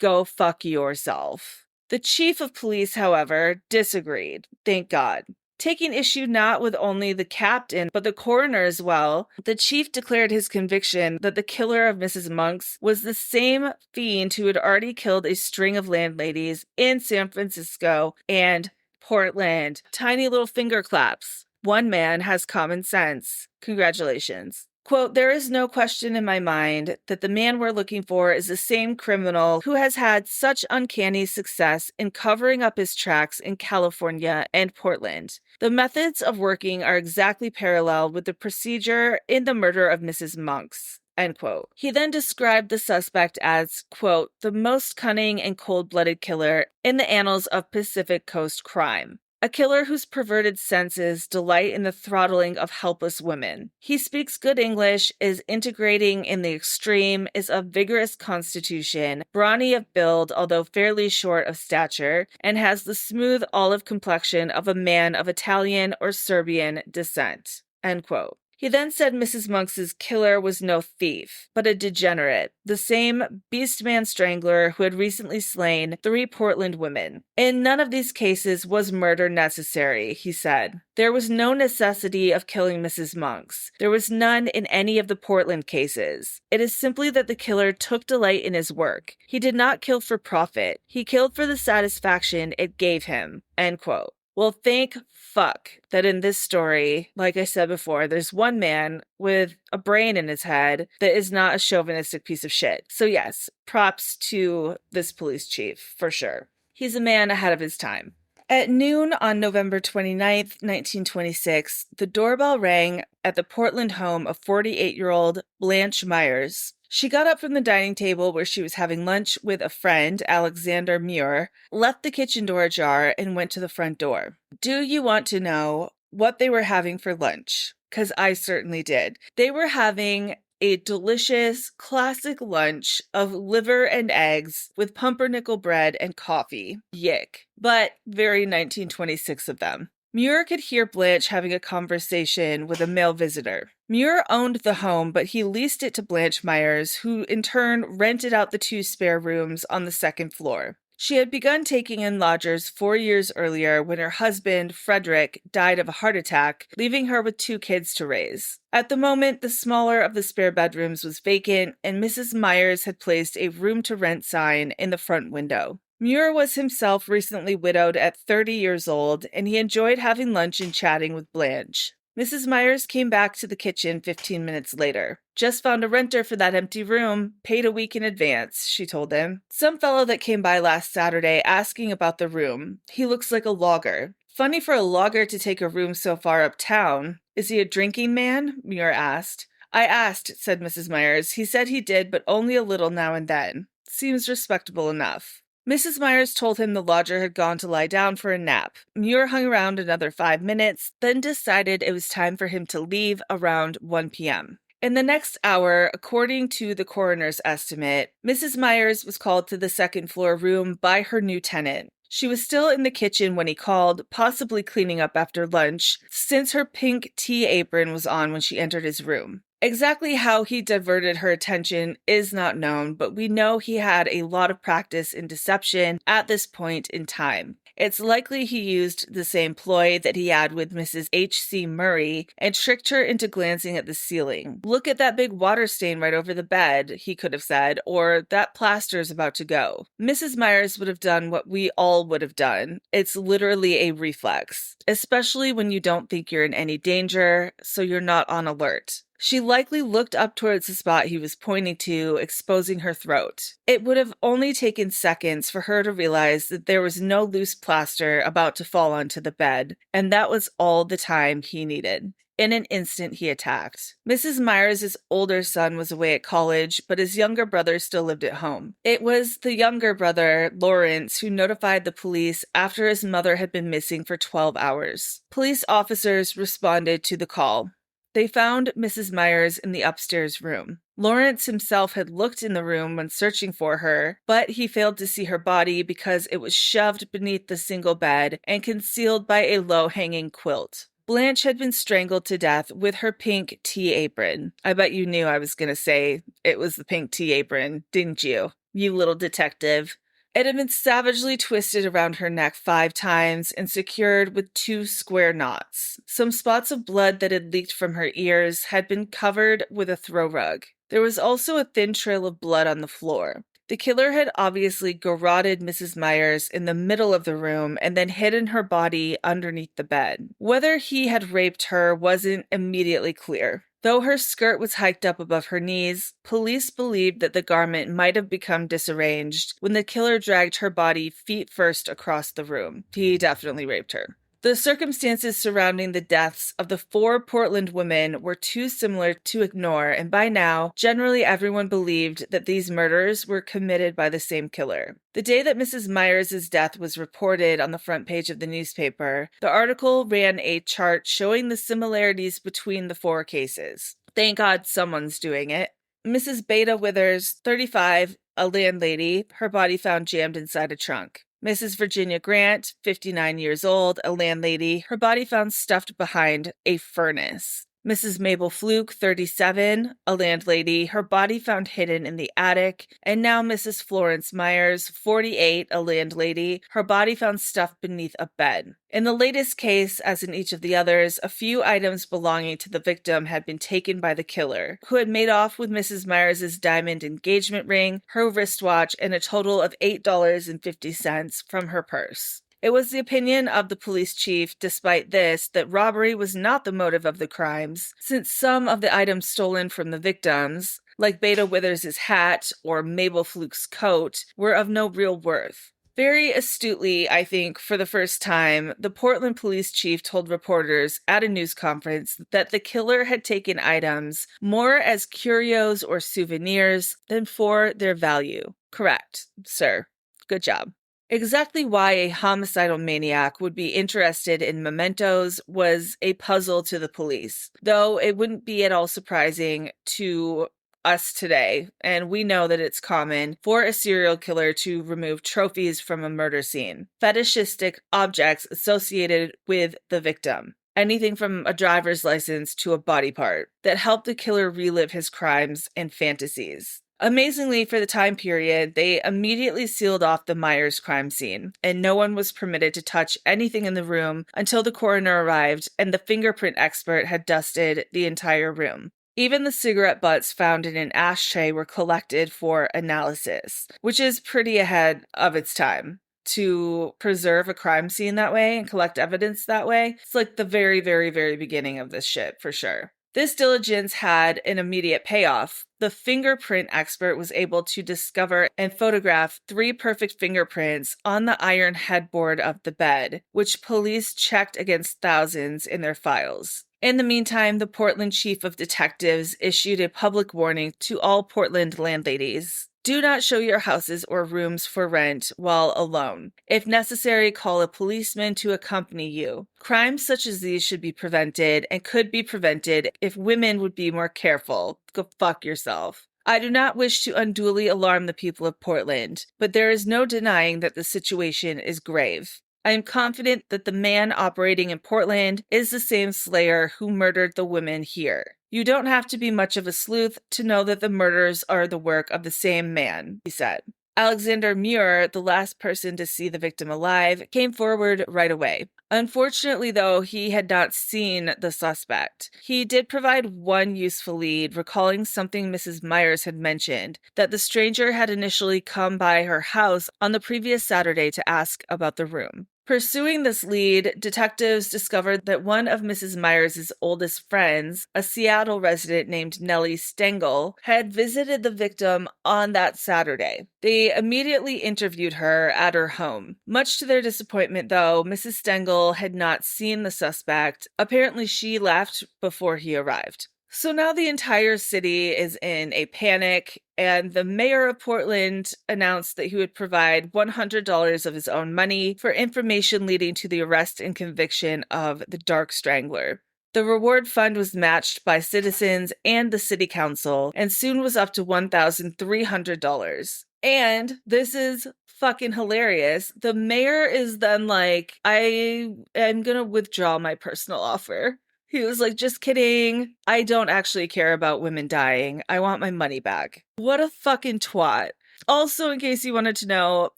go fuck yourself. The chief of police, however, disagreed. Thank God. Taking issue not with only the captain, but the coroner as well, the chief declared his conviction that the killer of Mrs. Monks was the same fiend who had already killed a string of landladies in San Francisco and Portland. Tiny little finger claps. One man has common sense. Congratulations. Quote, there is no question in my mind that the man we're looking for is the same criminal who has had such uncanny success in covering up his tracks in California and Portland. The methods of working are exactly parallel with the procedure in the murder of Mrs. Monks. End quote. He then described the suspect as, quote, the most cunning and cold-blooded killer in the annals of Pacific Coast crime. A killer whose perverted senses delight in the throttling of helpless women. He speaks good English, is integrating in the extreme, is of vigorous constitution, brawny of build, although fairly short of stature, and has the smooth olive complexion of a man of Italian or Serbian descent. End quote. He then said Mrs. Monks's killer was no thief, but a degenerate, the same Beastman Strangler who had recently slain 3 Portland women. In none of these cases was murder necessary, he said. There was no necessity of killing Mrs. Monks. There was none in any of the Portland cases. It is simply that the killer took delight in his work. He did not kill for profit. He killed for the satisfaction it gave him. End quote. Well, thank fuck that in this story, like I said before, there's one man with a brain in his head that is not a chauvinistic piece of shit. So yes, props to this police chief, for sure. He's a man ahead of his time. At noon on November 29th, 1926, the doorbell rang at the Portland home of 48-year-old Blanche Myers. She got up from the dining table where she was having lunch with a friend, Alexander Muir, left the kitchen door ajar, and went to the front door. Do you want to know what they were having for lunch? Because I certainly did. They were having a delicious, classic lunch of liver and eggs with pumpernickel bread and coffee. Yick. But very 1926 of them. Muir could hear Blanche having a conversation with a male visitor. Muir owned the home, but he leased it to Blanche Myers, who in turn rented out the 2 spare rooms on the second floor. She had begun taking in lodgers 4 years earlier when her husband, Frederick, died of a heart attack, leaving her with 2 kids to raise. At the moment, the smaller of the spare bedrooms was vacant, and Mrs. Myers had placed a room-to-rent sign in the front window. Muir was himself recently widowed at 30 years old, and he enjoyed having lunch and chatting with Blanche. Mrs. Myers came back to the kitchen 15 minutes later. "Just found a renter for that empty room, paid a week in advance," she told him. "Some fellow that came by last Saturday asking about the room. He looks like a logger." "Funny for a logger to take a room so far uptown. Is he a drinking man?" Muir asked. "I asked," said Mrs. Myers. "He said he did, but only a little now and then. Seems respectable enough." Mrs. Myers told him the lodger had gone to lie down for a nap. Muir hung around another 5 minutes, then decided it was time for him to leave around 1 p.m. In the next hour, according to the coroner's estimate, Mrs. Myers was called to the second-floor room by her new tenant. She was still in the kitchen when he called, possibly cleaning up after lunch, since her pink tea apron was on when she entered his room. Exactly how he diverted her attention is not known, but we know he had a lot of practice in deception at this point in time. It's likely he used the same ploy that he had with Mrs. H.C. Murray and tricked her into glancing at the ceiling. "Look at that big water stain right over the bed," he could have said, or "that plaster is about to go." Mrs. Myers would have done what we all would have done. It's literally a reflex, especially when you don't think you're in any danger, so you're not on alert. She likely looked up towards the spot he was pointing to, exposing her throat. It would have only taken seconds for her to realize that there was no loose plaster about to fall onto the bed, and that was all the time he needed. In an instant, he attacked. Mrs. Myers' older son was away at college, but his younger brother still lived at home. It was the younger brother, Lawrence, who notified the police after his mother had been missing for 12 hours. Police officers responded to the call. They found Mrs. Myers in the upstairs room. Lawrence himself had looked in the room when searching for her, but he failed to see her body because it was shoved beneath the single bed and concealed by a low-hanging quilt. Blanche had been strangled to death with her pink tea apron. I bet you knew I was going to say it was the pink tea apron, didn't you? You little detective. It had been savagely twisted around her neck 5 times and secured with 2 square knots. Some spots of blood that had leaked from her ears had been covered with a throw rug. There was also a thin trail of blood on the floor. The killer had obviously garroted Mrs. Myers in the middle of the room and then hidden her body underneath the bed. Whether he had raped her wasn't immediately clear. Though her skirt was hiked up above her knees, police believed that the garment might have become disarranged when the killer dragged her body feet first across the room. He definitely raped her. The circumstances surrounding the deaths of the 4 Portland women were too similar to ignore, and by now, generally everyone believed that these murders were committed by the same killer. The day that Mrs. Myers' death was reported on the front page of the newspaper, the article ran a chart showing the similarities between the 4 cases. Thank God someone's doing it. Mrs. Beta Withers, 35, a landlady, her body found jammed inside a trunk. Mrs. Virginia Grant, 59 years old, a landlady, her body found stuffed behind a furnace. Mrs. Mabel Fluke, 37, a landlady, her body found hidden in the attic. And now Mrs. Florence Myers, 48, a landlady, her body found stuffed beneath a bed. In the latest case, as in each of the others, a few items belonging to the victim had been taken by the killer, who had made off with Mrs. Myers' diamond engagement ring, her wristwatch, and a total of $8.50 from her purse. It was the opinion of the police chief, despite this, that robbery was not the motive of the crimes, since some of the items stolen from the victims, like Beta Withers' hat or Mabel Fluke's coat, were of no real worth. Very astutely, I think, for the first time, the Portland police chief told reporters at a news conference that the killer had taken items more as curios or souvenirs than for their value. Correct, sir. Good job. Exactly why a homicidal maniac would be interested in mementos was a puzzle to the police, though it wouldn't be at all surprising to us today, and we know that it's common for a serial killer to remove trophies from a murder scene, fetishistic objects associated with the victim. anything from a driver's license to a body part, that helped the killer relive his crimes and fantasies. Amazingly, for the time period, they immediately sealed off the Myers crime scene, and no one was permitted to touch anything in the room until the coroner arrived and the fingerprint expert had dusted the entire room. Even the cigarette butts found in an ashtray were collected for analysis, which is pretty ahead of its time. To preserve a crime scene that way and collect evidence that way, it's like the very, very, very beginning of this shit, for sure. This diligence had an immediate payoff. The fingerprint expert was able to discover and photograph 3 perfect fingerprints on the iron headboard of the bed, which police checked against thousands in their files. In the meantime, the Portland chief of detectives issued a public warning to all Portland landladies. Do not show your houses or rooms for rent while alone. If necessary, call a policeman to accompany you. Crimes such as these should be prevented and could be prevented if women would be more careful. Go fuck yourself. I do not wish to unduly alarm the people of Portland, but there is no denying that the situation is grave. I am confident that the man operating in Portland is the same slayer who murdered the women here. You don't have to be much of a sleuth to know that the murders are the work of the same man, he said. Alexander Muir, the last person to see the victim alive, came forward right away. Unfortunately, though, he had not seen the suspect. He did provide one useful lead, recalling something Mrs. Myers had mentioned, that the stranger had initially come by her house on the previous Saturday to ask about the room. Pursuing this lead, detectives discovered that one of Mrs. Myers' oldest friends, a Seattle resident named Nellie Stengel, had visited the victim on that Saturday. They immediately interviewed her at her home. Much to their disappointment, though, Mrs. Stengel had not seen the suspect. Apparently, she left before he arrived. So now the entire city is in a panic, and the mayor of Portland announced that he would provide $100 of his own money for information leading to the arrest and conviction of the Dark Strangler. The reward fund was matched by citizens and the city council, and soon was up to $1,300. And this is fucking hilarious. The mayor is then like, I am gonna withdraw my personal offer. He was like, just kidding. I don't actually care about women dying. I want my money back. What a fucking twat. Also, in case you wanted to know,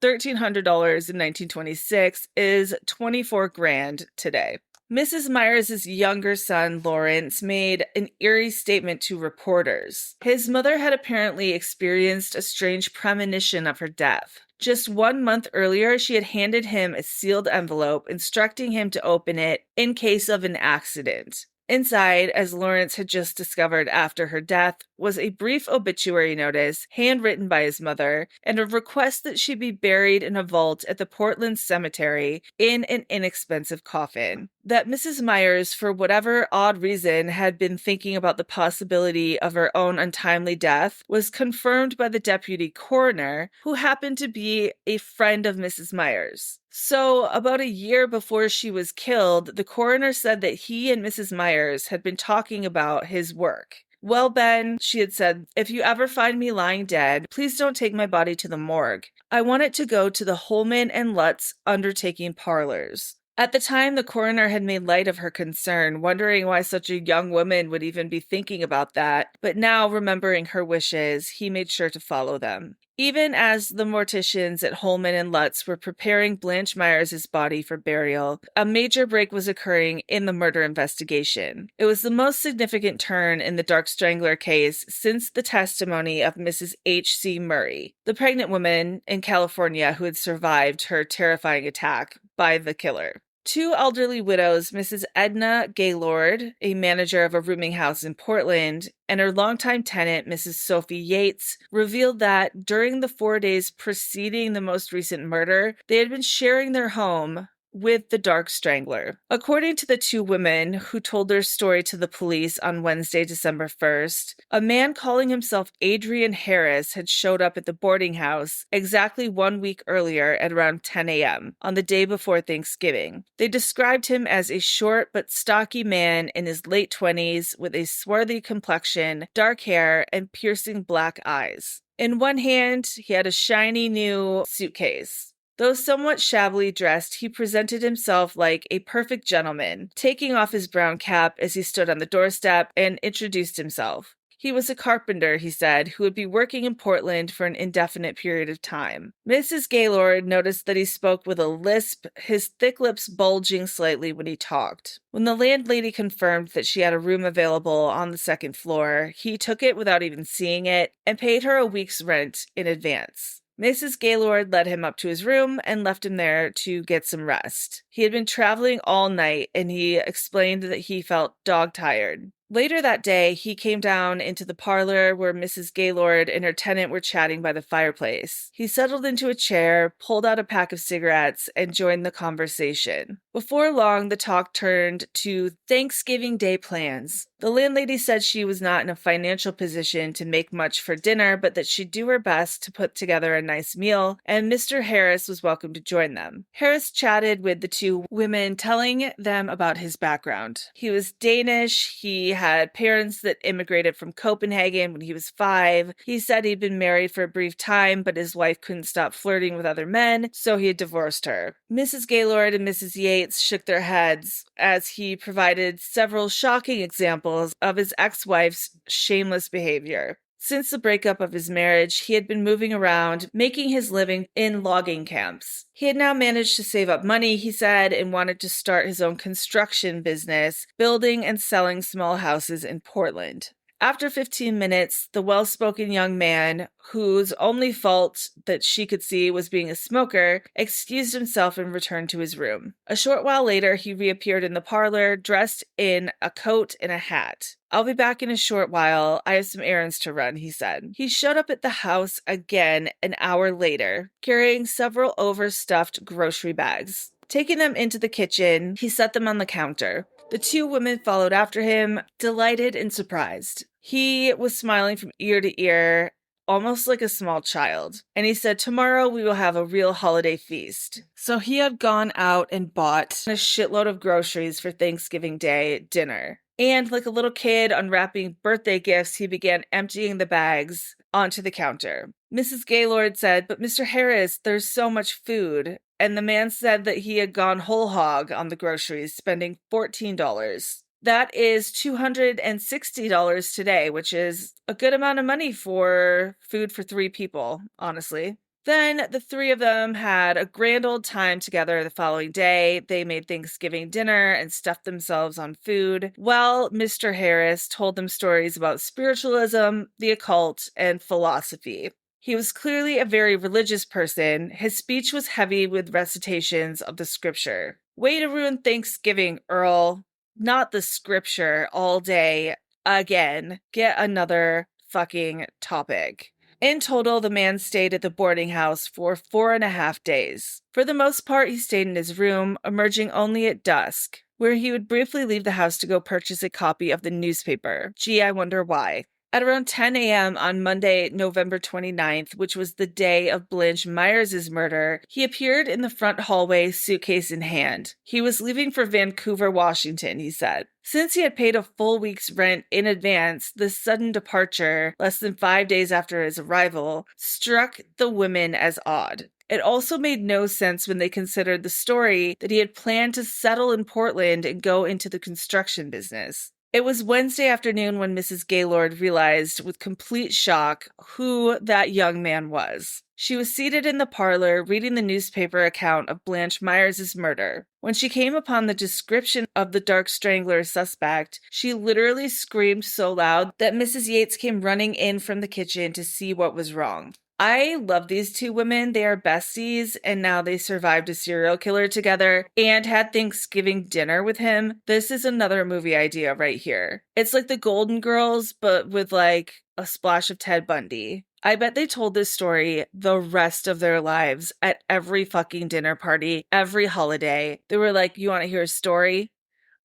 $1,300 in 1926 is $24,000 today. Mrs. Myers' younger son, Lawrence, made an eerie statement to reporters. His mother had apparently experienced a strange premonition of her death. Just 1 month earlier, she had handed him a sealed envelope, instructing him to open it in case of an accident. Inside, as Lawrence had just discovered after her death, was a brief obituary notice handwritten by his mother and a request that she be buried in a vault at the Portland Cemetery in an inexpensive coffin. That Mrs. Myers, for whatever odd reason, had been thinking about the possibility of her own untimely death was confirmed by the deputy coroner, who happened to be a friend of Mrs. Myers. So, about a year before she was killed, the coroner said that he and Mrs. Myers had been talking about his work. Well, Ben, she had said, if you ever find me lying dead, please don't take my body to the morgue. I want it to go to the Holman and Lutz undertaking parlors. At the time, the coroner had made light of her concern, wondering why such a young woman would even be thinking about that, but now, remembering her wishes, he made sure to follow them. Even as the morticians at Holman and Lutz were preparing Blanche Myers' body for burial, a major break was occurring in the murder investigation. It was the most significant turn in the Dark Strangler case since the testimony of Mrs. H.C. Murray, the pregnant woman in California who had survived her terrifying attack by the killer. 2 elderly widows, Mrs. Edna Gaylord, a manager of a rooming house in Portland, and her longtime tenant, Mrs. Sophie Yates, revealed that during the 4 days preceding the most recent murder, they had been sharing their home with the Dark Strangler. According to the 2 women who told their story to the police on Wednesday, December 1st, a man calling himself Adrian Harris had showed up at the boarding house exactly 1 week earlier at around 10 a.m. on the day before Thanksgiving. They described him as a short but stocky man in his late 20s with a swarthy complexion, dark hair, and piercing black eyes. In one hand, he had a shiny new suitcase. Though somewhat shabbily dressed, he presented himself like a perfect gentleman, taking off his brown cap as he stood on the doorstep and introduced himself. He was a carpenter, he said, who would be working in Portland for an indefinite period of time. Mrs. Gaylord noticed that he spoke with a lisp, his thick lips bulging slightly when he talked. When the landlady confirmed that she had a room available on the second floor, he took it without even seeing it and paid her a week's rent in advance. Mrs. Gaylord led him up to his room and left him there to get some rest. He had been traveling all night, and he explained that he felt dog-tired. Later that day, he came down into the parlor where Mrs. Gaylord and her tenant were chatting by the fireplace. He settled into a chair, pulled out a pack of cigarettes, and joined the conversation. Before long, the talk turned to Thanksgiving Day plans. The landlady said she was not in a financial position to make much for dinner, but that she'd do her best to put together a nice meal, and Mr. Harris was welcome to join them. Harris chatted with the two women, telling them about his background. He was Danish. He had parents that immigrated from Copenhagen when he was 5. He said he'd been married for a brief time, but his wife couldn't stop flirting with other men, so he had divorced her. Mrs. Gaylord and Mrs. Yates shook their heads as he provided several shocking examples of his ex-wife's shameless behavior. Since the breakup of his marriage, he had been moving around, making his living in logging camps. He had now managed to save up money, he said, and wanted to start his own construction business, building and selling small houses in Portland. After 15 minutes, the well-spoken young man, whose only fault that she could see was being a smoker, excused himself and returned to his room. A short while later, he reappeared in the parlor, dressed in a coat and a hat. "I'll be back in a short while. I have some errands to run," he said. He showed up at the house again an hour later, carrying several overstuffed grocery bags. Taking them into the kitchen, he set them on the counter. The two women followed after him, delighted and surprised. He was smiling from ear to ear, almost like a small child, and he said, "Tomorrow we will have a real holiday feast." So he had gone out and bought a shitload of groceries for Thanksgiving Day dinner. And like a little kid unwrapping birthday gifts, he began emptying the bags onto the counter. Mrs. Gaylord said, "But Mr. Harris, there's so much food." And the man said that he had gone whole hog on the groceries, spending $14. That is $260 today, which is a good amount of money for food for 3 people, honestly. Then the 3 of them had a grand old time together the following day. They made Thanksgiving dinner and stuffed themselves on food, while Mr. Harris told them stories about spiritualism, the occult, and philosophy. He was clearly a very religious person. His speech was heavy with recitations of the scripture. Way to ruin Thanksgiving, Earle. Not the scripture all day. Again, get another fucking topic. In total, the man stayed at the boarding house for 4.5 days. For the most part, he stayed in his room, emerging only at dusk, where he would briefly leave the house to go purchase a copy of the newspaper. Gee, I wonder why. At around 10 a.m. on Monday, November 29th, which was the day of Blanche Myers' murder, he appeared in the front hallway, suitcase in hand. He was leaving for Vancouver, Washington, he said. Since he had paid a full week's rent in advance, this sudden departure, less than 5 days after his arrival, struck the women as odd. It also made no sense when they considered the story that he had planned to settle in Portland and go into the construction business. It was Wednesday afternoon when Mrs. Gaylord realized with complete shock who that young man was. She was seated in the parlor reading the newspaper account of Blanche Myers' murder. When she came upon the description of the dark strangler suspect, she literally screamed so loud that Mrs. Yates came running in from the kitchen to see what was wrong. I love these two women. They are besties, and now they survived a serial killer together and had Thanksgiving dinner with him. This is another movie idea right here. It's like the Golden Girls, but with like a splash of Ted Bundy. I bet they told this story the rest of their lives at every fucking dinner party, every holiday. They were like, "You want to hear a story?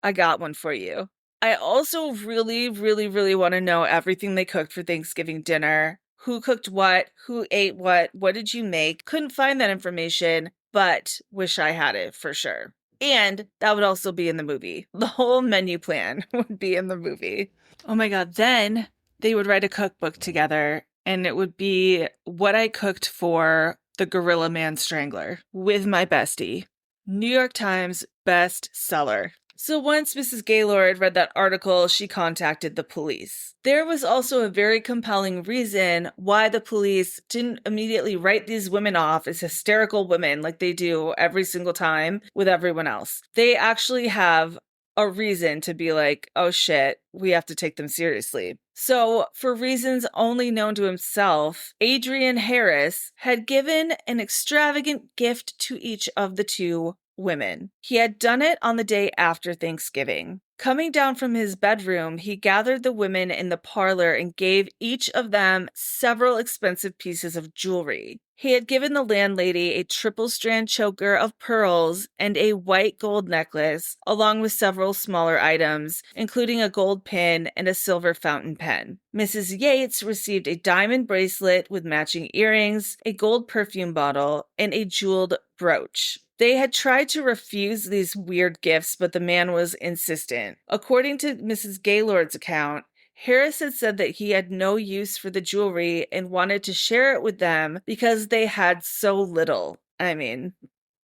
I got one for you." I also really, really, really want to know everything they cooked for Thanksgiving dinner. Who cooked what? Who ate what? What did you make? Couldn't find that information, but wish I had it for sure. And that would also be in the movie. The whole menu plan would be in the movie. Oh my God. Then they would write a cookbook together, and it would be what I cooked for The Gorilla Man Strangler with my bestie. New York Times bestseller. So once Mrs. Gaylord read that article, she contacted the police. There was also a very compelling reason why the police didn't immediately write these women off as hysterical women like they do every single time with everyone else. They actually have a reason to be like, oh shit, we have to take them seriously. So, for reasons only known to himself, Adrian Harris had given an extravagant gift to each of the two women. He had done it on the day after Thanksgiving. Coming down from his bedroom, he gathered the women in the parlor and gave each of them several expensive pieces of jewelry. He had given the landlady a triple-strand choker of pearls and a white gold necklace, along with several smaller items, including a gold pin and a silver fountain pen. Mrs. Yates received a diamond bracelet with matching earrings, a gold perfume bottle, and a jeweled brooch. They had tried to refuse these weird gifts, but the man was insistent. According to Mrs. Gaylord's account, Harris had said that he had no use for the jewelry and wanted to share it with them because they had so little. I mean,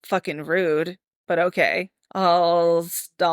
fucking rude, but okay. I'll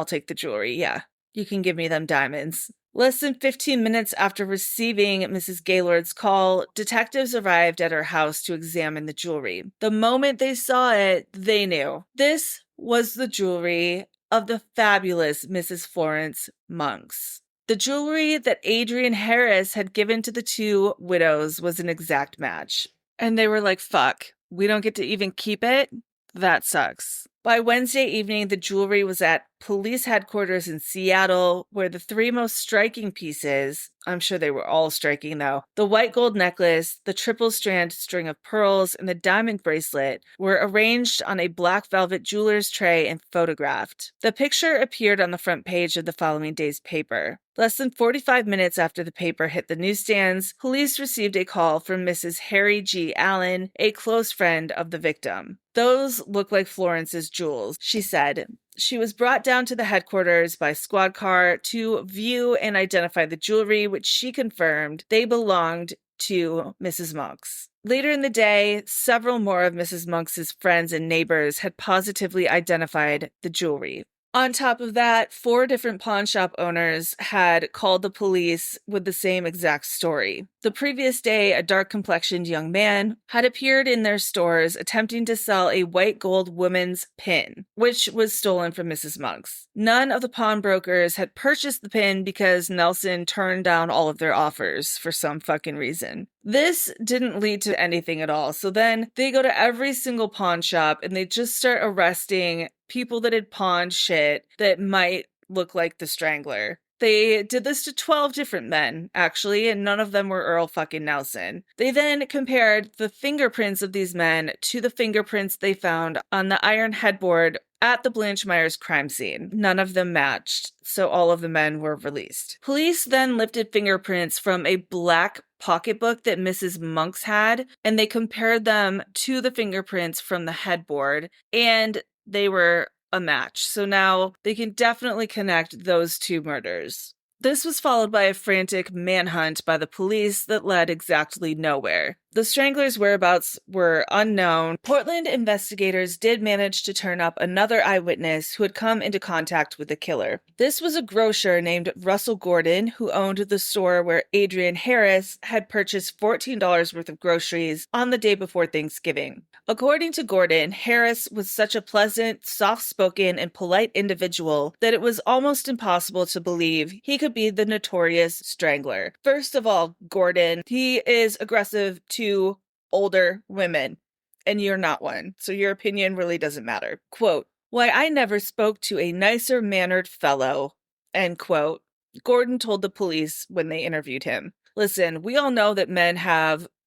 take the jewelry, yeah. You can give me them diamonds. Less than 15 minutes after receiving Mrs. Gaylord's call, detectives arrived at her house to examine the jewelry. The moment they saw it, they knew. This was the jewelry of the fabulous Mrs. Florence Monks. The jewelry that Adrian Harris had given to the two widows was an exact match. And they were like, fuck, we don't get to even keep it? That sucks. By Wednesday evening, the jewelry was at police headquarters in Seattle, where the three most striking pieces, I'm sure they were all striking though, the white gold necklace, the triple strand string of pearls, and the diamond bracelet were arranged on a black velvet jeweler's tray and photographed. The picture appeared on the front page of the following day's paper. Less than 45 minutes after the paper hit the newsstands, police received a call from Mrs. Harry G. Allen, a close friend of the victim. Those look like Florence's jewels, she said. She was brought down to the headquarters by squad car to view and identify the jewelry, which she confirmed they belonged to Mrs. Monks. Later in the day, several more of Mrs. Monks' friends and neighbors had positively identified the jewelry. On top of that, 4 different pawn shop owners had called the police with the same exact story. The previous day, a dark-complexioned young man had appeared in their stores attempting to sell a white gold woman's pin, which was stolen from Mrs. Monks. None of the pawnbrokers had purchased the pin because Nelson turned down all of their offers for some fucking reason. This didn't lead to anything at all. So then they go to every single pawn shop and they just start arresting people that had pawned shit that might look like the Strangler. They did this to 12 different men, actually, and none of them were Earle fucking Nelson. They then compared the fingerprints of these men to the fingerprints they found on the iron headboard at the Blanchmeyer's crime scene. None of them matched, so all of the men were released. Police then lifted fingerprints from a black pocketbook that Mrs. Monks had, and they compared them to the fingerprints from the headboard, and they were a match. So now they can definitely connect those two murders. This was followed by a frantic manhunt by the police that led exactly nowhere. The Strangler's whereabouts were unknown. Portland investigators did manage to turn up another eyewitness who had come into contact with the killer. This was a grocer named Russell Gordon, who owned the store where Adrian Harris had purchased $14 worth of groceries on the day before Thanksgiving. According to Gordon, Harris was such a pleasant, soft-spoken, and polite individual that it was almost impossible to believe he could be the notorious Strangler. First of all, Gordon, he is aggressive to older women, and you're not one, so your opinion really doesn't matter. Quote, "Why, I never spoke to a nicer mannered fellow," end quote. Gordon told the police when they interviewed him. Listen, we all know that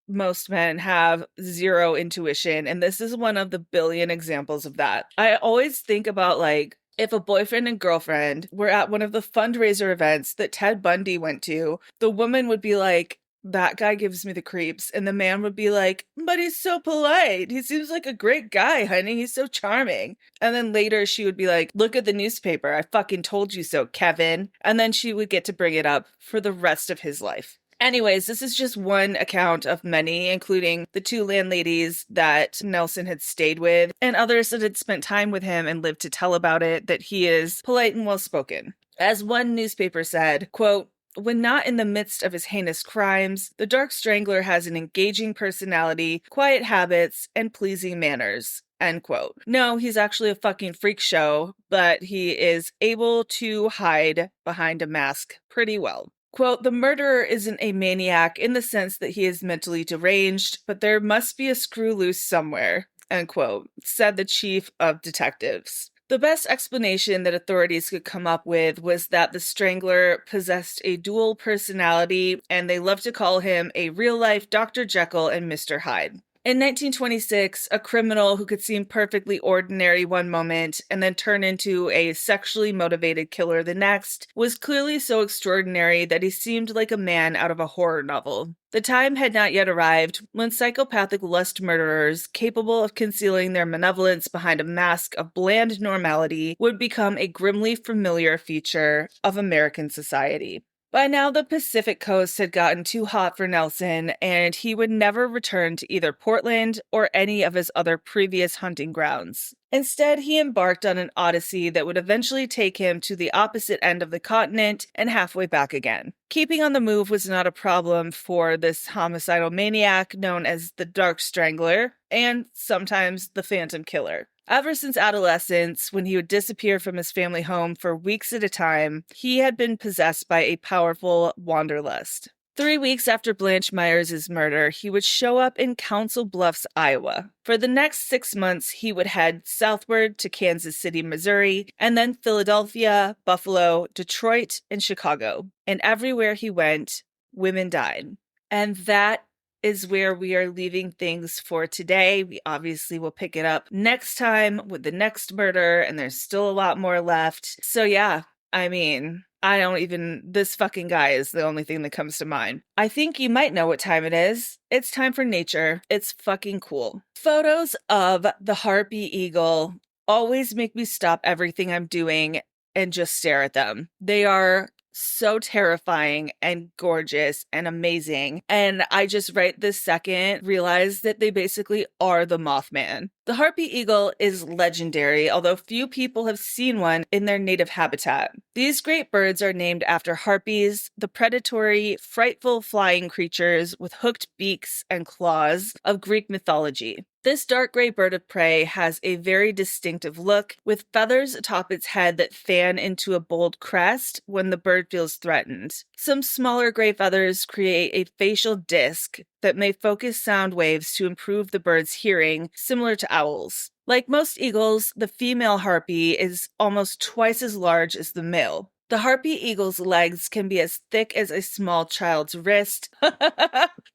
most men have zero intuition, and this is one of the billion examples of that. I always think about, like, if a boyfriend and girlfriend were at one of the fundraiser events that Ted Bundy went to, the woman would be like, that guy gives me the creeps. And the man would be like, but he's so polite. He seems like a great guy, honey. He's so charming. And then later she would be like, look at the newspaper. I fucking told you so, Kevin. And then she would get to bring it up for the rest of his life. Anyways, this is just one account of many, including the 2 landladies that Nelson had stayed with and others that had spent time with him and lived to tell about it, that he is polite and well-spoken. As one newspaper said, quote, "When not in the midst of his heinous crimes, the Dark Strangler has an engaging personality, quiet habits, and pleasing manners." End quote. No, he's actually a fucking freak show, but he is able to hide behind a mask pretty well. Quote, "The murderer isn't a maniac in the sense that he is mentally deranged, but there must be a screw loose somewhere," end quote, said the chief of detectives. The best explanation that authorities could come up with was that the Strangler possessed a dual personality, and they love to call him a real-life Dr. Jekyll and Mr. Hyde. In 1926, a criminal who could seem perfectly ordinary one moment and then turn into a sexually motivated killer the next was clearly so extraordinary that he seemed like a man out of a horror novel. The time had not yet arrived when psychopathic lust murderers, capable of concealing their malevolence behind a mask of bland normality, would become a grimly familiar feature of American society. By now, the Pacific coast had gotten too hot for Nelson, and he would never return to either Portland or any of his other previous hunting grounds. Instead, he embarked on an odyssey that would eventually take him to the opposite end of the continent and halfway back again. Keeping on the move was not a problem for this homicidal maniac known as the Dark Strangler, and sometimes the Phantom Killer. Ever since adolescence, when he would disappear from his family home for weeks at a time, he had been possessed by a powerful wanderlust. 3 weeks after Blanche Myers' murder, he would show up in Council Bluffs, Iowa. For the next 6 months, he would head southward to Kansas City, Missouri, and then Philadelphia, Buffalo, Detroit, and Chicago. And everywhere he went, women died. And that is where we are leaving things for today. We obviously will pick it up next time with the next murder, and there's still a lot more left. So yeah, I mean, this fucking guy is the only thing that comes to mind. I think you might know what time it is. It's time for nature. It's fucking cool. Photos of the harpy eagle always make me stop everything I'm doing and just stare at them. They are so terrifying and gorgeous and amazing. And I just right this second realized that they basically are the Mothman. The harpy eagle is legendary, although few people have seen one in their native habitat. These great birds are named after harpies, the predatory, frightful flying creatures with hooked beaks and claws of Greek mythology. This dark gray bird of prey has a very distinctive look, with feathers atop its head that fan into a bold crest when the bird feels threatened. Some smaller gray feathers create a facial disc that may focus sound waves to improve the bird's hearing, similar to owls. Like most eagles, the female harpy is almost twice as large as the male. The harpy eagle's legs can be as thick as a small child's wrist.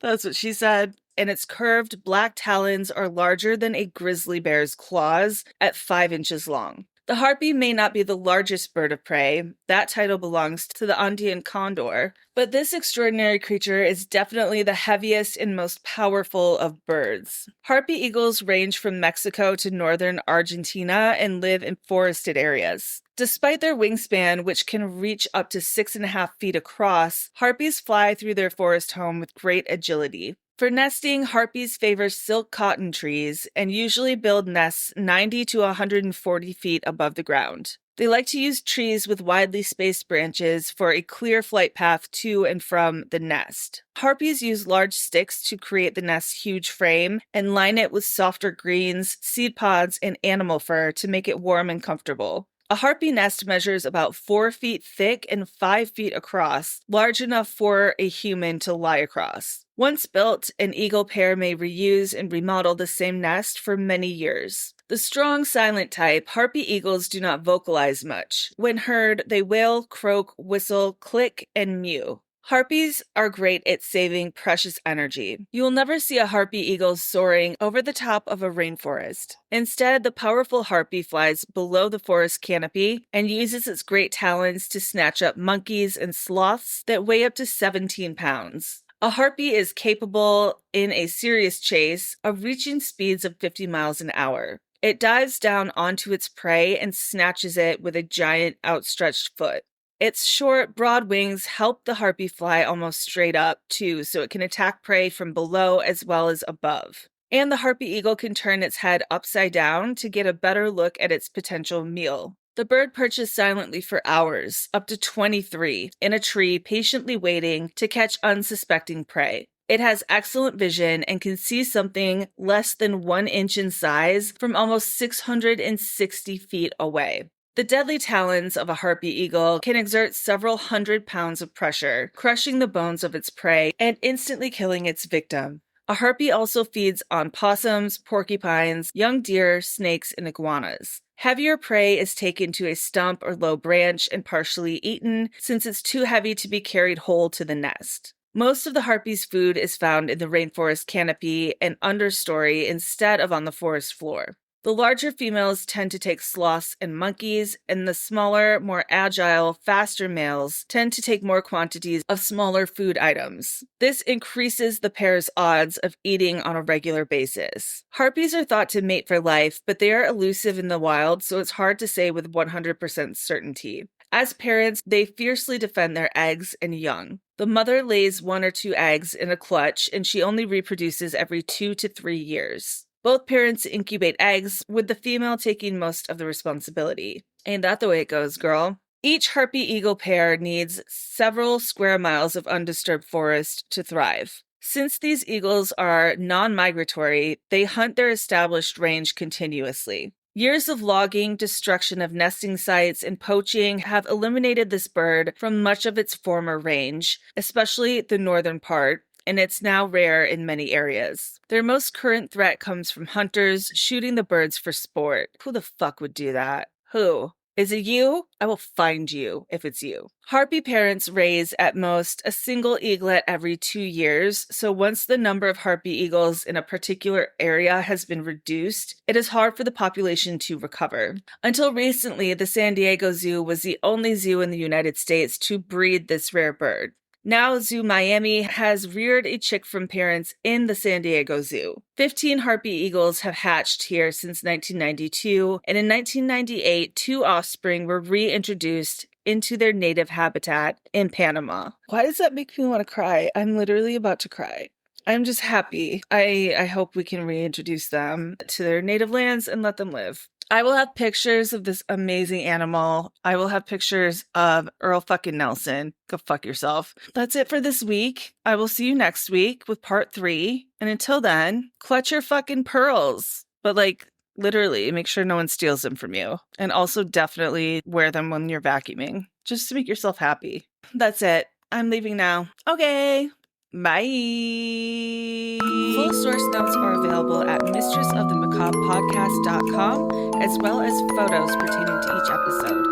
That's what she said. And its curved black talons are larger than a grizzly bear's claws at 5 inches long. The harpy may not be the largest bird of prey. That title belongs to the Andean condor. But this extraordinary creature is definitely the heaviest and most powerful of birds. Harpy eagles range from Mexico to northern Argentina and live in forested areas. Despite their wingspan, which can reach up to 6.5 feet across, harpies fly through their forest home with great agility. For nesting, harpies favor silk cotton trees and usually build nests 90 to 140 feet above the ground. They like to use trees with widely spaced branches for a clear flight path to and from the nest. Harpies use large sticks to create the nest's huge frame and line it with softer greens, seed pods, and animal fur to make it warm and comfortable. A harpy nest measures about 4 feet thick and 5 feet across, large enough for a human to lie across. Once built, an eagle pair may reuse and remodel the same nest for many years. The strong, silent type, harpy eagles do not vocalize much. When heard, they wail, croak, whistle, click, and mew. Harpies are great at saving precious energy. You will never see a harpy eagle soaring over the top of a rainforest. Instead, the powerful harpy flies below the forest canopy and uses its great talons to snatch up monkeys and sloths that weigh up to 17 pounds. A harpy is capable, in a serious chase, of reaching speeds of 50 miles an hour. It dives down onto its prey and snatches it with a giant outstretched foot. Its short, broad wings help the harpy fly almost straight up, too, so it can attack prey from below as well as above. And the harpy eagle can turn its head upside down to get a better look at its potential meal. The bird perches silently for hours, up to 23, in a tree patiently waiting to catch unsuspecting prey. It has excellent vision and can see something less than 1 inch in size from almost 660 feet away. The deadly talons of a harpy eagle can exert several hundred pounds of pressure, crushing the bones of its prey and instantly killing its victim. A harpy also feeds on possums, porcupines, young deer, snakes, and iguanas. Heavier prey is taken to a stump or low branch and partially eaten, since it's too heavy to be carried whole to the nest. Most of the harpy's food is found in the rainforest canopy and understory instead of on the forest floor. The larger females tend to take sloths and monkeys, and the smaller, more agile, faster males tend to take more quantities of smaller food items. This increases the pair's odds of eating on a regular basis. Harpies are thought to mate for life, but they are elusive in the wild, so it's hard to say with 100% certainty. As parents, they fiercely defend their eggs and young. The mother lays 1 or 2 eggs in a clutch, and she only reproduces every 2 to 3 years. Both parents incubate eggs, with the female taking most of the responsibility. Ain't that the way it goes, girl? Each harpy-eagle pair needs several square miles of undisturbed forest to thrive. Since these eagles are non-migratory, they hunt their established range continuously. Years of logging, destruction of nesting sites, and poaching have eliminated this bird from much of its former range, especially the northern part, and it's now rare in many areas. Their most current threat comes from hunters shooting the birds for sport. Who the fuck would do that? Who? Is it you? I will find you if it's you. Harpy parents raise at most a single eaglet every 2 years, so once the number of harpy eagles in a particular area has been reduced, it is hard for the population to recover. Until recently, the San Diego Zoo was the only zoo in the United States to breed this rare bird. Now, Zoo Miami has reared a chick from parents in the San Diego Zoo. 15 harpy eagles have hatched here since 1992, and in 1998, 2 offspring were reintroduced into their native habitat in Panama. Why does that make me want to cry? I'm literally about to cry. I'm just happy. I hope we can reintroduce them to their native lands and let them live. I will have pictures of this amazing animal. I will have pictures of Earle fucking Nelson. Go fuck yourself. That's it for this week. I will see you next week with part 3. And until then, clutch your fucking pearls. But like, literally, make sure no one steals them from you. And also definitely wear them when you're vacuuming, just to make yourself happy. That's it. I'm leaving now. Okay. Bye. Full source notes are available at mistressofthemacablepodcast.com, as well as photos pertaining to each episode.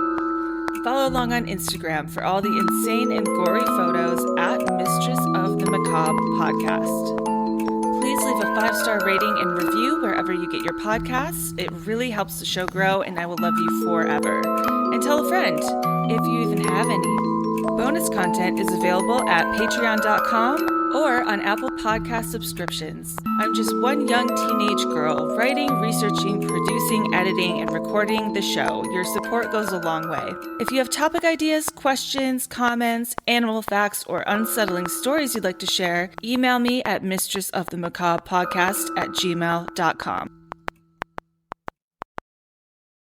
Follow along on Instagram for all the insane and gory photos at Mistress of the Macabre Podcast. Please leave a 5-star rating and review wherever you get your podcasts. It really helps the show grow, and I will love you forever. And tell a friend, if you even have any. Bonus content is available at patreon.com or on Apple Podcast subscriptions. I'm just one young teenage girl writing, researching, producing, editing, and recording the show. Your support goes a long way. If you have topic ideas, questions, comments, animal facts, or unsettling stories you'd like to share, email me at mistressofthemacablepodcast@gmail.com.